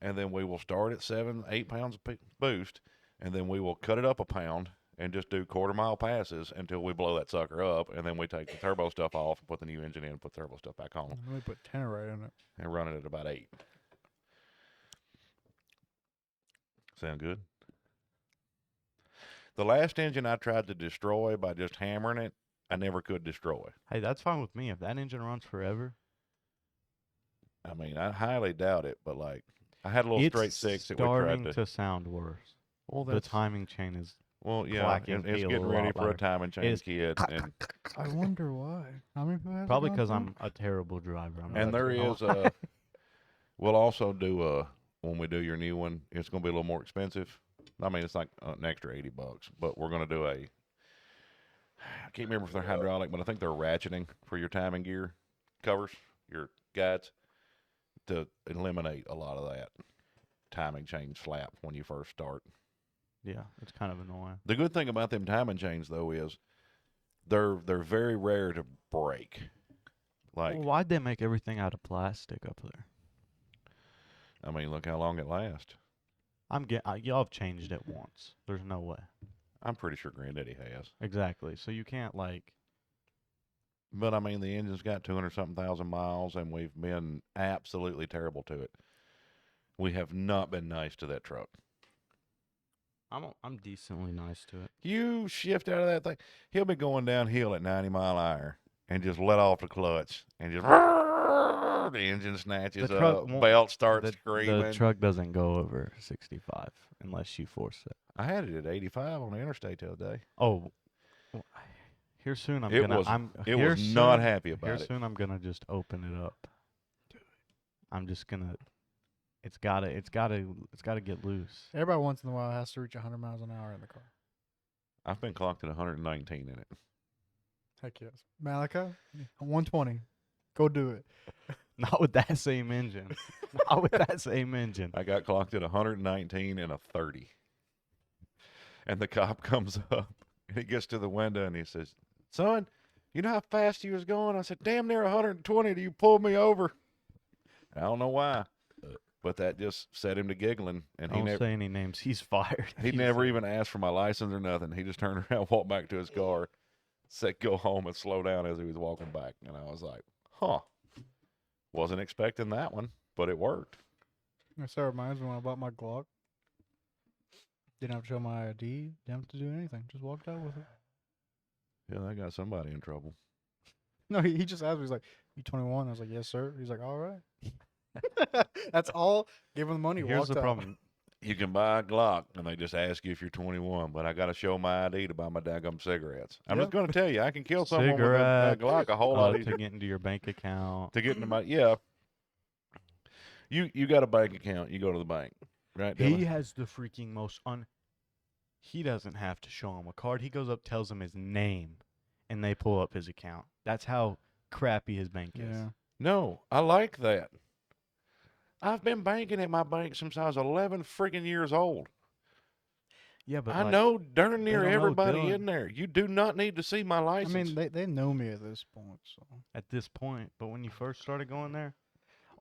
and then we will start at 7, 8 pounds of boost, and then we will cut it up a pound and just do quarter-mile passes until we blow that sucker up, and then we take the turbo stuff off and put the new engine in and put the turbo stuff back on Let me put Tenorite in it. and run it at about 8. Sound good? The last engine I tried to destroy by just hammering it, I never could destroy. Hey, that's fine with me. If that engine runs forever, I mean, I highly doubt it, but like, I had a little it's straight six that we starting tried to sound worse. Well, The timing chain is. well, yeah, clacking it's feel getting a ready lot for a better. timing chain It's kit, and I wonder why. How many people has it Probably gone because through? I'm a terrible driver. I'm and not there gonna is lie. we'll also do when we do your new one, it's going to be a little more expensive. I mean, it's like an extra $80, but we're going to do I can't remember if they're hydraulic, but I think they're ratcheting for your timing gear covers, your guides, to eliminate a lot of that timing chain slap when you first start. Yeah, it's kind of annoying. The good thing about them timing chains though is they're very rare to break. Like, Well, why'd they make everything out of plastic up there? I mean, look how long it lasts. Y'all have changed it once. There's no way. I'm pretty sure Granddaddy has. Exactly. So you can't like. But I mean, the engine's got 200-something thousand miles, and we've been absolutely terrible to it. We have not been nice to that truck. I'm decently nice to it. You shift out of that thing, he'll be going downhill at 90 mile an hour and just let off the clutch and just the engine snatches The truck up, won't- belt starts The screaming. truck doesn't go over 65 unless you force it. I had it at 85 on the interstate the other day. Oh, well, here soon I'm It gonna. was- I'm It here was not soon- happy Here about it. soon I'm gonna just open it up. I'm just gonna. It's gotta get loose. Everybody once in a while has to reach 100 miles an hour in the car. I've been clocked at 119 in it. Heck yes. Malika, 120. Go do it. Not with that same engine. Not with that same engine. I got clocked at 119 and a 30. And the cop comes up and he gets to the window and he says, "Son, you know how fast you was going?" I said, "Damn near 120. Do you pull me over?" I don't know why, but that just set him to giggling. And he Don't never, say any names. He's fired. he never even asked for my license or nothing. He just turned around, walked back to his car, said, "Go home," and slow down as he was walking back. And I was like, huh. Wasn't expecting that one, but it worked. That reminds me when I bought my Glock. Didn't have to show my ID. Didn't have to do anything. Just walked out with it. Yeah, that got somebody in trouble. No, he just asked me. He's like, "You 21?" I was like, "Yes, sir." He's like, "All right." That's all. Gave him the money. Here's walked the out. problem. You can buy a Glock, and they just ask you if you're 21, but I got to show my ID to buy my daggum cigarettes. I'm just Yep. going to tell you, I can kill someone with a Cigarettes, Glock a whole lot to easier. get into your bank account. To get into my, yeah. You got a bank account, you go to the bank, right, Dylan? He has the freaking most He doesn't have to show him a card. He goes up, tells him his name, and they pull up his account. That's how crappy his bank is. Yeah. No, I like that. I've been banking at my bank since I was 11 freaking years old. Yeah, but I like, know darn near don't know, everybody Dylan. in there. You do not need to see my I license. mean, they know me at this point. So at this point, but when you first started going there,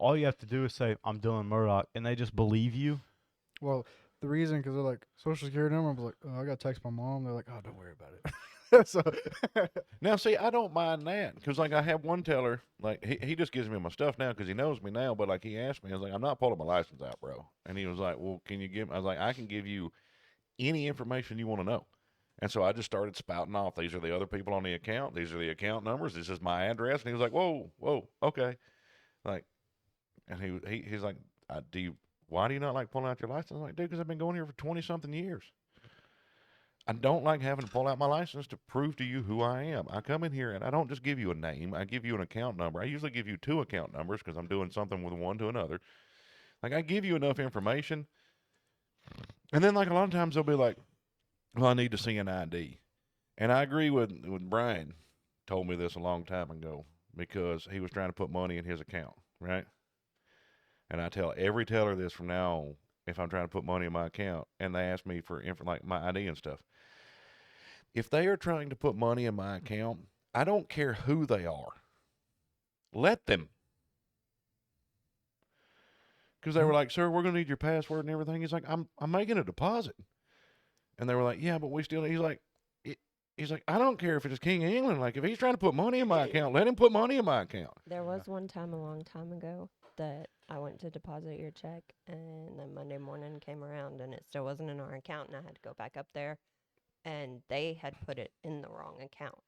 all you have to do is say, I'm Dylan Murdoch, and they just believe you. Well, the reason, because they're like, social security number, I was like, oh, I got to text my mom. They're like, oh, don't worry about it. So, Now, see, I don't mind that because, like, I have one teller, like, he just gives me my stuff now because he knows me now. But, like, he asked me, I was like, I'm not pulling my license out, bro. And he was like, well, can you give, I was like, I can give you any information you want to know. And so I just started spouting off. These are the other people on the account. These are the account numbers. This is my address. And he was like, whoa, okay. Like, and he's like, why do you not like pulling out your license? I'm like, dude, because I've been going here for 20-something years. I don't like having to pull out my license to prove to you who I am. I come in here and I don't just give you a name. I give you an account number. I usually give you 2 account numbers because I'm doing something with one to another. Like, I give you enough information. And then, like, a lot of times they'll be like, well, I need to see an ID. And I agree with Brian told me this a long time ago because he was trying to put money in his account, right? And I tell every teller this from now on if I'm trying to put money in my account and they ask me for like my ID and stuff. If they are trying to put money in my account, I don't care who they are. Let them. Because they were like, sir, we're going to need your password and everything. He's like, I'm making a deposit. And they were like, yeah, but we still, he's like, I don't care if it's King of England. Like, if he's trying to put money in my account, let him put money in my account. There was one time a long time ago that I went to deposit your check, and then Monday morning came around, and it still wasn't in our account, and I had to go back up there, and they had put it in the wrong account.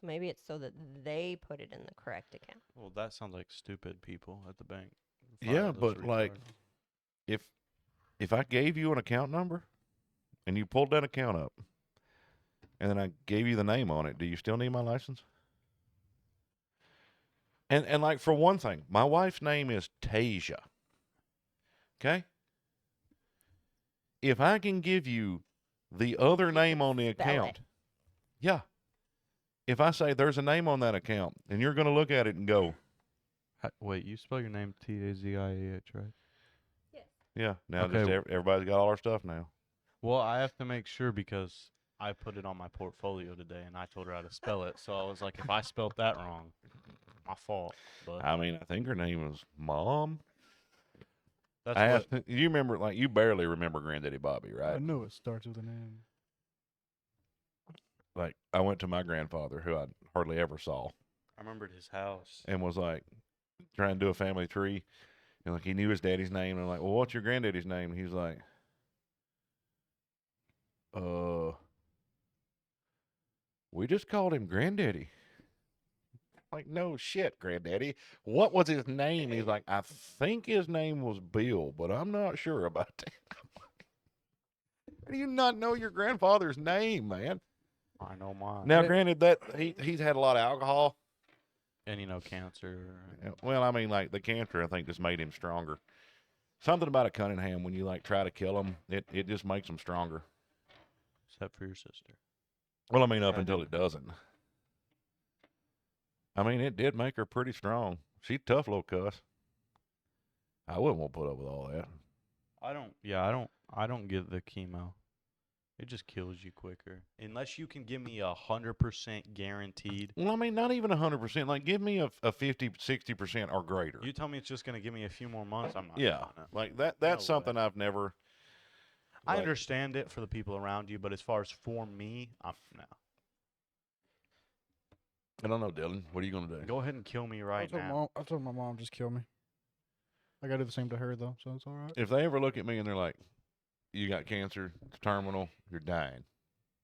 So maybe it's so that they put it in the correct account. Well, that sounds like stupid people at the bank. Yeah, but like, if I gave you an account number and you pulled that account up and then I gave you the name on it, do you still need my license? And like, for one thing, my wife's name is Tasia. Okay? If I can give you the other name on the Spell account, it. yeah. If I say there's a name on that account and you're going to look at it and go, wait, you spell your name Taziah, right? yeah, now Okay. just everybody's got all our stuff now. Well, I have to make sure because I put it on my portfolio today, and I told her how to spell it. So I was like, if I spelled that wrong, my fault. But I mean, I think her name was Mom. that's I what, asked, you remember, like, you barely remember Granddaddy Bobby, I right? knew it starts with an N. Like, I went to my grandfather, who I hardly ever saw, I remembered his house. and was like trying to do a family tree, and like he knew his daddy's name, and I'm like, well, what's your granddaddy's name? And he's like, we just called him Granddaddy. Like, no shit, Granddaddy. What was his name? He's like, I think his name was Bill, but I'm not sure about that. How do you not know your grandfather's name, man? I know mine. Now, granted, that he's had a lot of alcohol. And, cancer. Well, I mean, like, the cancer, I think, just made him stronger. Something about a Cunningham, when you, like, try to kill him, it just makes him stronger. Except for your sister. Well, I mean, up Kinda until it doesn't. I mean, it did make her pretty strong. She's a tough little cuss. I wouldn't want to put up with all that. I don't get the chemo. It just kills you quicker. Unless you can give me 100% guaranteed. Well, I mean, not even 100%. Like, give me a 50, 60% or greater. You tell me it's just going to give me a few more months, I'm not Yeah, doing it. like that's No something way. I've never. I like- understand it for the people around you, but as far as for me, no. I don't know, Dylan. What are you gonna do? Go ahead and kill me right I now. told my mom, just kill me. I gotta do the same to her, though, so it's all right. If they ever look at me and they're like, "You got cancer, it's terminal, you're dying,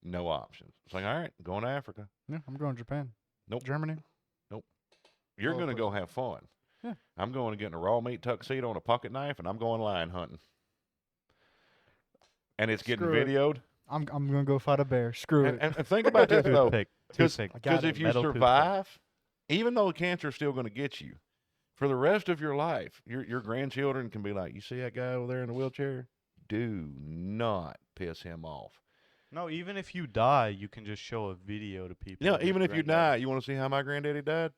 no options," it's like, all right, going to Africa. Yeah, I'm going to Japan. Nope. Germany. You're Oh, gonna of go course. have fun. Yeah. I'm going to get in a raw meat tuxedo and a pocket knife, and I'm going lion hunting. And it's getting Screw it. videoed. I'm gonna go fight a bear. Screw it. And think about this though, Toothpick. because Toothpick. I got if it. you Metal toothpick. survive, even though cancer is still going to get you, for the rest of your life, your grandchildren can be like, "You see that guy over there in the wheelchair? Do not piss him off." No, even if you die, you can just show a video to people. Yeah, of your even if you die, granddad. you want to see how my granddaddy died?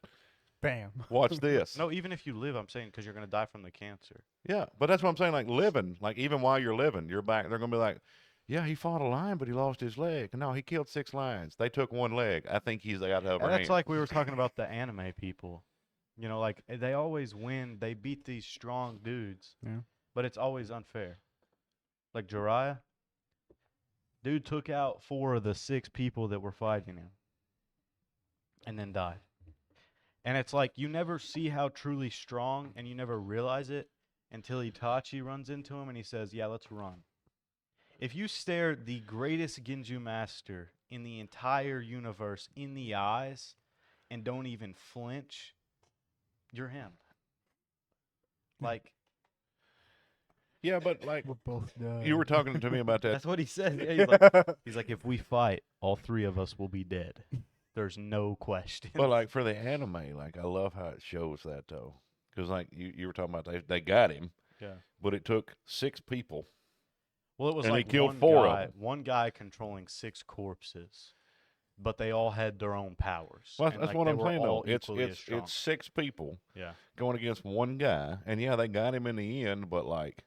Bam. Watch this. No, even if you live, I'm saying, because you're going to die from the cancer. Yeah, but that's what I'm saying. Like living, like even while you're living, you're back. They're gonna be like, "Yeah, he fought a lion, but he lost his leg. No, he killed 6 lions. They took one leg. I think he's got the upper And that's hand." like we were talking about the anime people. You know, like they always win. They beat these strong dudes, Yeah. but it's always unfair. Like Jiraiya, dude took out 4 of the 6 people that were fighting him, and then died. And it's like you never see how truly strong, and you never realize it until Itachi runs into him and he says, "Yeah, let's run." If you stare the greatest Genju master in the entire universe in the eyes and don't even flinch, you're him. Like, Yeah, but like We're both dead. you were talking to me about that. that's what he said. Yeah, he's like, if we fight, all 3 of us will be dead. There's no question. But like for the anime, like I love how it shows that though, because like you were talking about, they got him, Yeah. but it took 6 people. Well, it was And he like killed one 4 of guy, them. one guy controlling 6 corpses, but they all had their own powers. Well, and, that's like, what they I'm were saying though. all equally as strong. It's 6 people Yeah. going against one guy, and yeah, they got him in the end, but like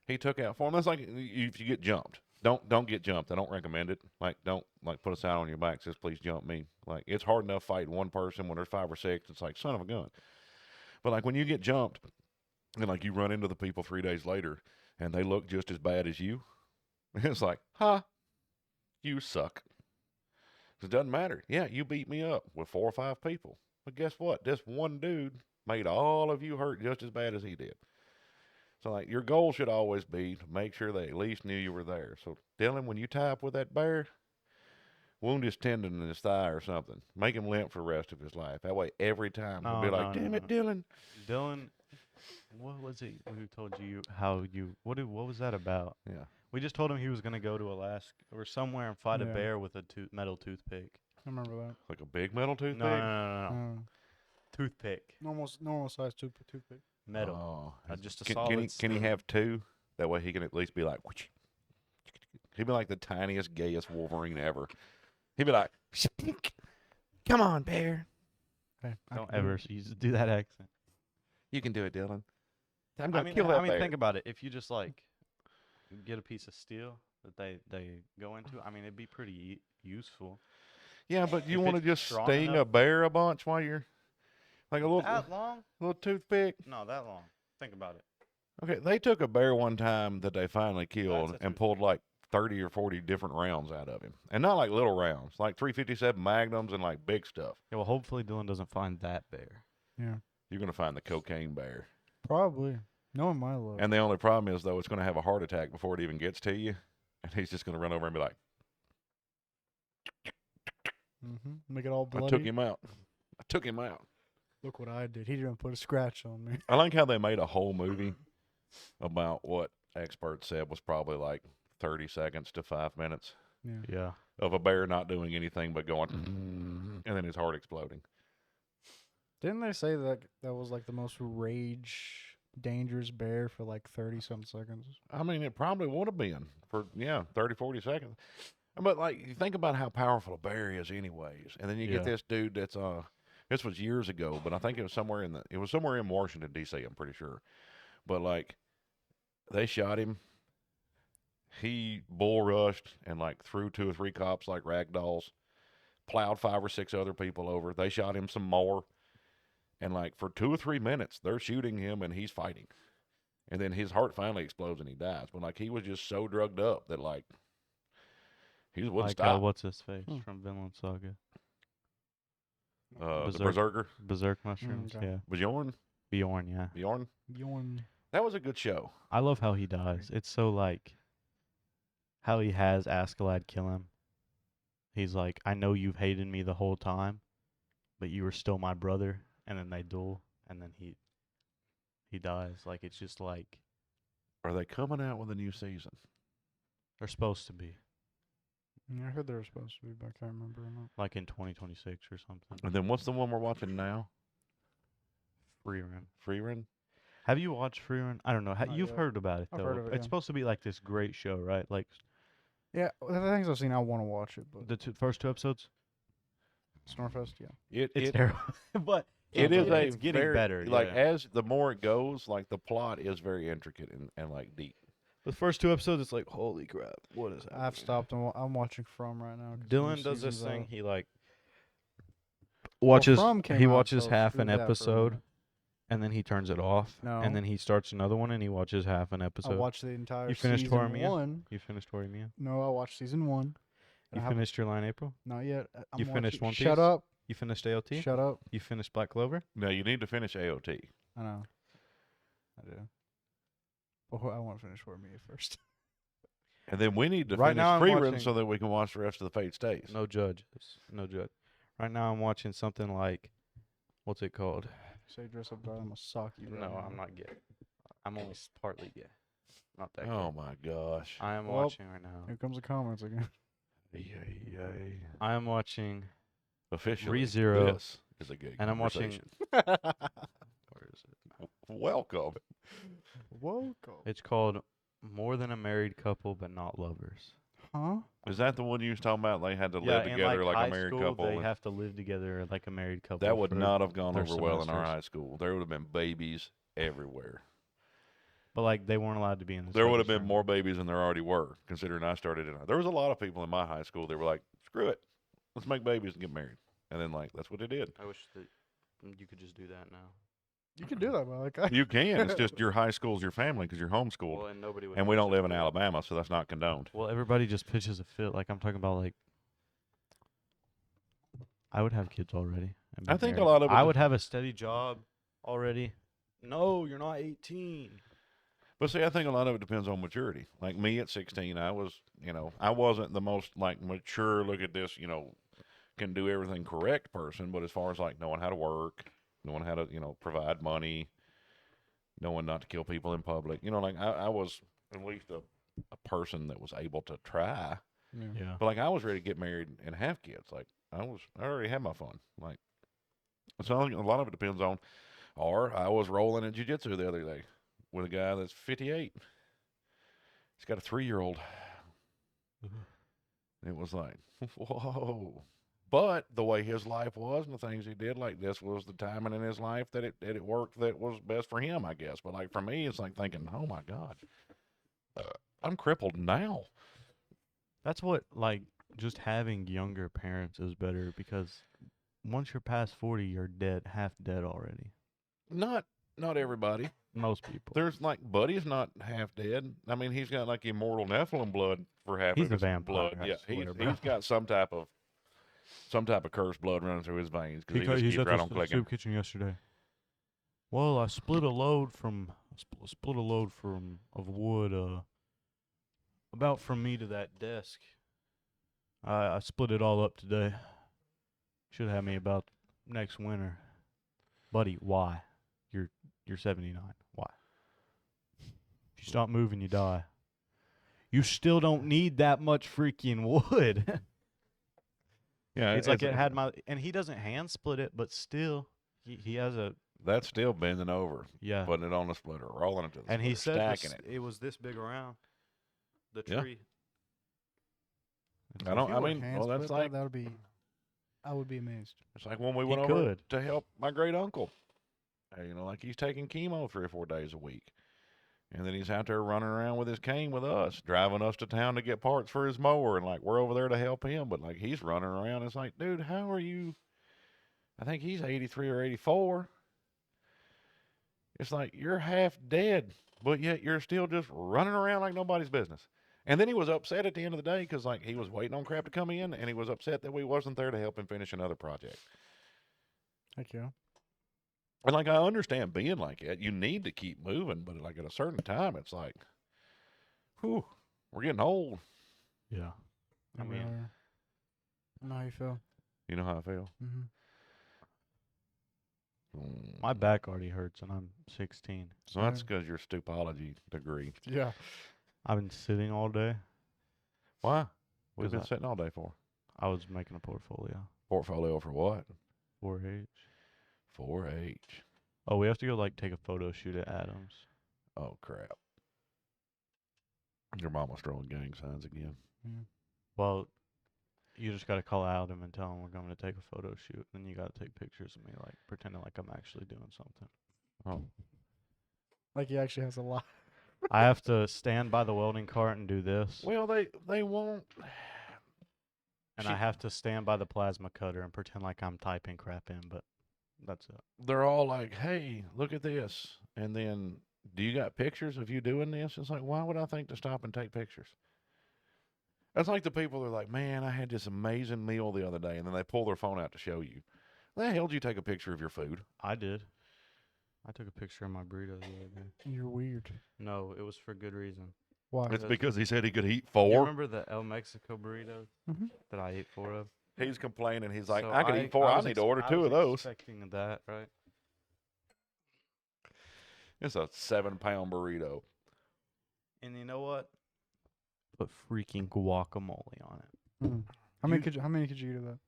he took out 4 of them. That's like if you get jumped. Don't get jumped. I don't recommend it. Like don't like put a sign on your back that says please jump me. Like it's hard enough fighting one person when there's 5 or 6. It's like son of a gun. But like when you get jumped, and like you run into the people 3 days later, and they look just as bad as you, it's like, ha, you suck. It doesn't matter. Yeah, you beat me up with 4 or 5 people, but guess what? This one dude made all of you hurt just as bad as he did. So, like, your goal should always be to make sure they at least knew you were there. So, Dylan, when you tie up with that bear, wound his tendon in his thigh or something. Make him limp for the rest of his life. That way, every time he'll be like, "Damn it, Dylan." Dylan, what was it? Who told you how you? What was that about? Yeah. We just told him he was gonna go to Alaska or somewhere and fight a Yeah. bear with a metal toothpick. I remember that. Like a big metal toothpick? No. Toothpick, Normal size toothpick. metal. Oh. Just a Can solid. he have 2? That way he can at least be like, "Whoosh." He'd be like the tiniest, gayest Wolverine ever. He'd be like, "Come on, bear. Okay, Don't ever do that accent. You can do it, Dylan. I'm I gonna mean, kill that bear." think about it. If you just like get a piece of steel that they go into, I mean, it'd be pretty useful. Yeah, but you If want to it's just strong sting a enough- bear a bunch while you're like a That long? little toothpick. No, that long. Think about it. Okay, they took a bear one time that they finally killed That's a and pulled like 30 or 40 different rounds out of him, and not like little rounds, like 357 Magnums and like big stuff. Yeah, well, hopefully Dylan doesn't find that bear. Yeah, You're gonna find the cocaine bear, probably. Knowing my luck. and the only problem is though it's gonna have a heart attack before it even gets to you, and he's just gonna run over and be like, Make it all bloody. "I took him out. I took him out." Look what I did. He didn't put a scratch on me. I like how they made a whole movie about what experts said was probably like 30 seconds to 5 minutes Yeah. Yeah. of a bear not doing anything but going, and then his heart exploding. Didn't they say that that was like the most rage dangerous bear for like 30-some seconds? I mean, it probably would have been for, 30, 40 seconds. But, like, you think about how powerful a bear is anyways. And then you Yeah. get this dude that's, this was years ago, but I think it was somewhere in Washington, D.C., I'm pretty sure. But, like, they shot him. He bull rushed and, like, threw 2 or 3 cops like rag dolls, plowed 5 or 6 other people over. They shot him some more. And, like, for 2 or 3 minutes, they're shooting him and he's fighting. And then his heart finally explodes and he dies. But, like, he was just so drugged up that, like, he just wouldn't Like stop. what's his face Hmm. from Vinland Saga? The Berserk. Berserker, Berserk mushrooms. okay. Yeah. Bjorn. Bjorn. Bjorn. That was a good show. I love how he dies. It's so like how he has Askeladd kill him. He's like, I know you've hated me the whole time, but you were still my brother. And then they duel, and then he dies. Like it's just like Are they coming out with a new season? they're supposed to be, Yeah, I heard they were supposed to be, but I can't remember or not. like in 2026 or something. And then what's the one we're watching now? Freerun. Freerun? Have you watched Freerun? I don't know. Not You've yet. heard about it I've though. heard of it, It's yeah. supposed to be like this great show, right? Like Yeah, the things I've seen, I want to watch it, but the first 2 episodes. Snowfest, yeah. It's terrible, but It is it's getting very, better. Like yeah. as the more it goes, like the plot is very intricate and like deep. The first 2 episodes, it's like, holy crap, what is happening? I've stopped and I'm watching From right now. 'cause Dylan new does this season's thing. out. He like watches From came he out, watches so half screw an that for a episode minute. and then he turns it off. No. And then he starts another one and he watches half an I episode. watched the entire You finished season Horimiya? 1. You finished Horimiya? No, I watched season 1. You I haven't- finished Your Line April? Not yet. I'm You finished watching- One Shut Piece? up. You finished AOT? Shut up. You finished Black Clover? No, you need to finish AOT. I know. I do. But I want to finish Horimiya first. And then we need to Right finish now I'm Freerun watching- so that we can watch the rest of the Fate Stays. No judge. No judge. Right now I'm watching something like, what's it called? Say dress up, darling. I'm gonna sock you. Right No, now. I'm not gay. I'm only partly gay. Not that Oh gay. my gosh. I am Well, watching right now. Here comes the comments again. Yay. I am watching, Officially, ReZero, this is a gay and I'm watching. conversation. Where is it? Welcome. Welcome. It's called More Than a Married Couple But Not Lovers. Huh? Is that the one you was talking about? They had to live in together like high a married school, couple. They and have to live together like a married couple. that would for- not have gone their over well in our semesters. high school. There would have been babies everywhere. But like they weren't allowed to be in the. There would have service been room. more babies than there already were, considering I started in. There was a lot of people in my high school that were like, "Screw it, let's make babies and get married," and then like that's what they did. I wish that you could just do that now. You can do that, but like You can. It's just your high school's your family because you're homeschooled, Well, and nobody would. and we don't pitch a live in fit. Alabama, so that's not condoned. Well, everybody just pitches a fit. Like I'm talking about, like I would have kids already. and be I think a married. lot of it I de- would have a steady job already. No, you're not 18. But see, I think a lot of it depends on maturity. Like me at 16, I was, I wasn't the most like mature. Look at this, can do everything correct person. But as far as like knowing how to work, knowing how to, provide money, knowing not to kill people in public, like I was at least a person that was able to try. Yeah. But like I was ready to get married and have kids. Like I already had my fun. Like so a lot of it depends on. Or I was rolling in jiu-jitsu the other day with a guy that's 58. He's got a 3-year-old. It was like, whoa. But the way his life was and the things he did, like this was the timing in his life that it worked that was best for him, I guess. But like for me, it's like thinking, oh my God, I'm crippled now. That's what, like, just having younger parents is better because once you're past 40, you're dead, half dead already. Not everybody. Most people. There's like Buddy's not half dead. I mean, he's got like immortal Nephilim blood for half He's of a his vampire, blood. I Yeah, swear, bro. he's got some type of cursed blood running through his veins because he just keeps right on clicking. kitchen yesterday. Well, I split a load from of wood about from me to that desk. I split it all up today. Should have me about next winter. Buddy, why? You're 79. Why? If you stop moving, you die. You still don't need that much freaking wood. Yeah, It's like it had my, and he doesn't hand split it, but still, he has a, that's still bending over, yeah. putting it on the splitter, rolling it to the And he splitter, said stacking it. it was this big around the Yeah. tree. I don't. If I you would mean, hand well, that's split like that would be. I would be amazed. it's like when we He went over could. to help my great uncle. Like he's taking chemo 3 or 4 days a week, and then he's out there running around with his cane with us, driving us to town to get parts for his mower, and like we're over there to help him, but like he's running around. It's like, dude, how are you? I think he's 83 or 84. It's like you're half dead, but yet you're still just running around like nobody's business. And then he was upset at the end of the day because like he was waiting on crap to come in, and he was upset that we wasn't there to help him finish another project. Thank you. And like I understand being like that, you need to keep moving, but like at a certain time, it's like, whew, we're getting old. Yeah. I mean, I know how you feel. You know how I feel. Mm-hmm. my back already hurts, and I'm 16. So that's because your stupology degree. Yeah. I've been sitting all day. Why? We've 'Cause been I- sitting all day for. I was making a portfolio. Portfolio for what? 4-H. 4-H. Oh, we have to go like take a photo shoot at Adams. Oh crap! Your mama's throwing gang signs again. Yeah. Well, you just got to call Adam and tell him we're going to take a photo shoot. Then you got to take pictures of me, like pretending like I'm actually doing something. Oh, Like he actually has a lot. I have to stand by the welding cart and do this. well they won't. And I have to stand by the plasma cutter and pretend like I'm typing crap in, but that's it. They're all like, "Hey, look at this," and then, "Do you got pictures of you doing this?" It's like, why would I think to stop and take pictures? That's like the people that are like, "Man, I had this amazing meal the other day," and then they pull their phone out to show you. The hell did you take a picture of your food? I did. I took a picture of my burrito the other day. You're weird. No, it was for good reason. Why? It's Because- because he said he could eat You 4. remember the El Mexico burritos Mhm. that I ate 4 of? He's complaining. He's like, So "I could eat 4. I was need ex- to order I 2 was of those." Expecting that, right? It's a 7-pound burrito. And you know what? Put freaking guacamole on it. Mm. How many could you eat of that?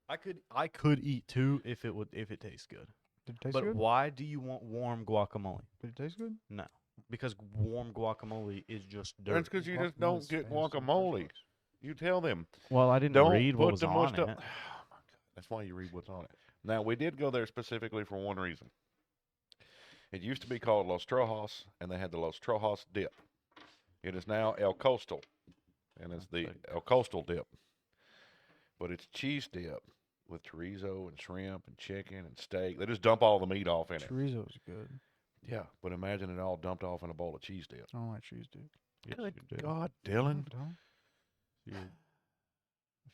I could eat 2 if it tastes good. Did it taste But good? why do you want warm guacamole? Did it taste good? No, because warm guacamole is just dirt. That's because you just don't Guacamole's get fancy in the first guacamole. place. You tell them. Well, I didn't Don't read what put was the on mushed it. up. Oh my God. That's why you read what's on it. Now, we did go there specifically for one reason. It used to be called Los Trojos, and they had the Los Trojos dip. It is now El Coastal, and it's the That's like- El Coastal dip. But it's cheese dip with chorizo and shrimp and chicken and steak. They just dump all the meat off in it. Chorizo's good. Yeah, but imagine it all dumped off in a bowl of cheese dip. I don't like cheese, dude. Yes, Good you do. God, Dylan. Don't. I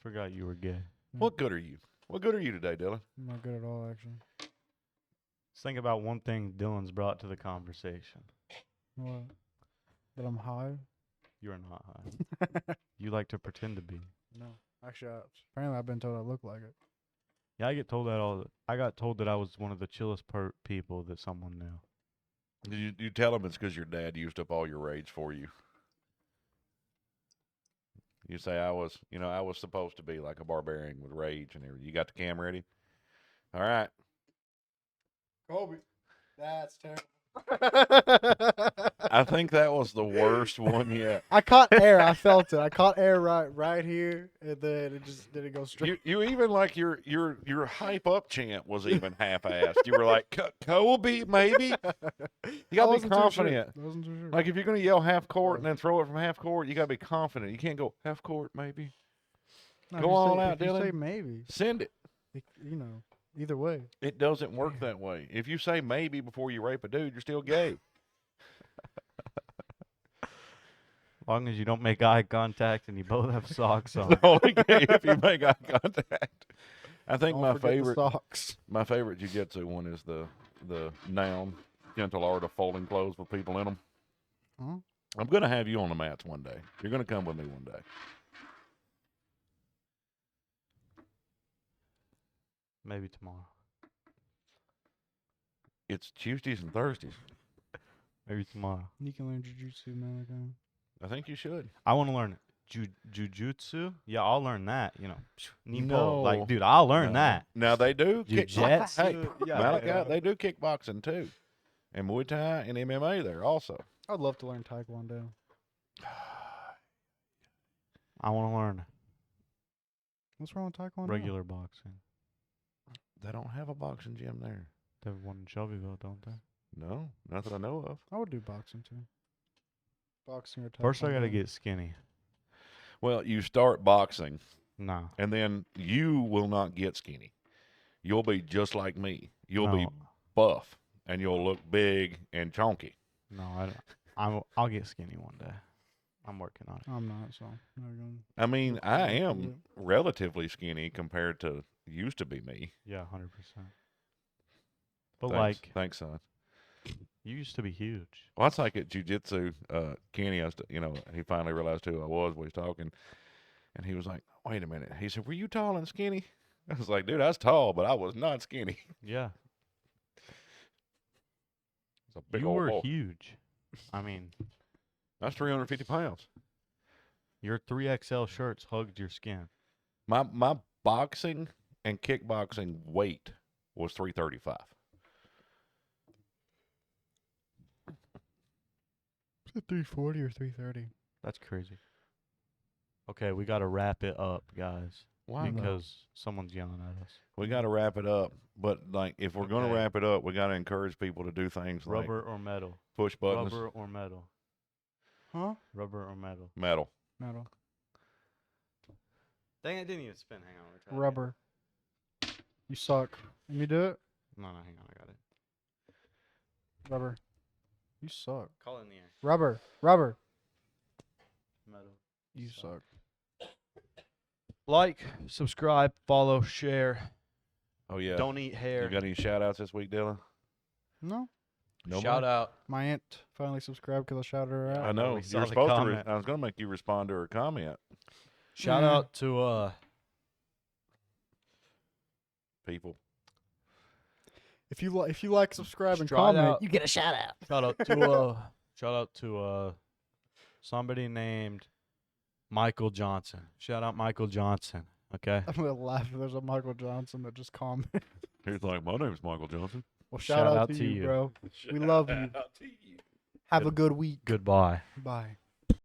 forgot you were gay. What good are you? What good are you today, Dylan? I'm not good at all, actually. Let's think about one thing Dylan's brought to the conversation. What? That I'm high? You're not high. You like to pretend to be. No. Actually, apparently I've been told I look like it. Yeah, I get told that I got told that I was one of the chillest people that someone knew. You tell them it's because your dad used up all your rage for you. You say I was supposed to be like a barbarian with rage and everything. You got the cam ready? All right. Kobe. That's terrible. I think that was the worst one yet. I caught air. I felt it. I caught air right here, and then it just didn't go straight. You even like your hype up chant was even half-assed. You were like, Kobe, maybe? You I got to wasn't be too sure. confident. I wasn't too sure. Like, if you're going to yell half court and then throw it from half court, you got to be confident. You can't go half court, maybe. No, if go you all say- out, if you say Dylan. maybe. Send it. Either way. It doesn't work that way. If you say maybe before you rape a dude, you're still gay. As long as you don't make eye contact and you both have socks on. It's only gay if you make eye contact. I think Don't my forget the favorite socks. jiu-jitsu one is the noun, gentle art of folding clothes with people in them. Huh? I'm going to have you on the mats one day. You're going to come with me one day. Maybe tomorrow. It's Tuesdays and Thursdays. Maybe tomorrow. You can learn jujitsu, man. Again. I think you should. I want to learn it. Jujutsu? Yeah, I'll learn that. Nipo. No. Like, dude, I'll learn No. that. Now they do Jiu-jitsu? Hey, Yeah, Malachi, yeah. they do kickboxing too, and Muay Thai and MMA there also. I'd love to learn Taekwondo. I want to learn What's wrong with Taekwondo? regular boxing. They don't have a boxing gym there. They have one in Shelbyville, don't they? No, not that I know of. I would do boxing too. Boxing or Taekwondo. First, I got to get skinny. Well, you start boxing, No. and then you will not get skinny. You'll be just like me. You'll be No. buff, and you'll look big and chunky. No, I don't. I'll get skinny one day. I'm working on it. I'm not, so not going. I mean, I Yeah. am relatively skinny compared to used to be me. Yeah, 100%. But Thanks. like, Thanks, son. you used to be huge. Well, that's like at jiu-jitsu, Kenny, he finally realized who I was when he was talking. And he was like, wait a minute. He said, were you tall and skinny? I was like, dude, I was tall, but I was not skinny. Yeah. It's a big You old were boy. huge. I mean, That's 350 pounds. your 3XL shirts hugged your skin. My boxing and kickboxing weight was 335. Is it 340 or 330? That's crazy. Okay, we got to wrap it up, guys, Why not? because someone's yelling at us. We got to wrap it up. But, like, if we're going to Okay. wrap it up, we got to encourage people to do things Rubber like or metal? push buttons, Rubber or metal? Huh? Rubber or metal? metal. Metal. Dang, I didn't even spin. Hang on. let me try that again. Rubber. You suck. Let me do it. No, hang on. I got it. Rubber. You suck. Call it in the air. Rubber. Rubber. Metal. You suck. Like, subscribe, follow, share. Oh yeah. Don't eat You hair. got any shout outs this week, Dylan? No. No Shout more? out. My aunt finally subscribed because I shouted her out. I know. we You saw were the supposed to. comment. I was going to make you respond to her comment. Shout Yeah. out to People. If you like, subscribe, and Stride comment, out. you get a shout out. shout out to somebody named Michael Johnson. Shout out Michael Johnson. Okay. I'm gonna laugh if there's a Michael Johnson that just commented. He's like, my name's Michael Johnson. Well, shout out to you, bro. We love you. Shout out to you. Have a good week. Goodbye. Bye.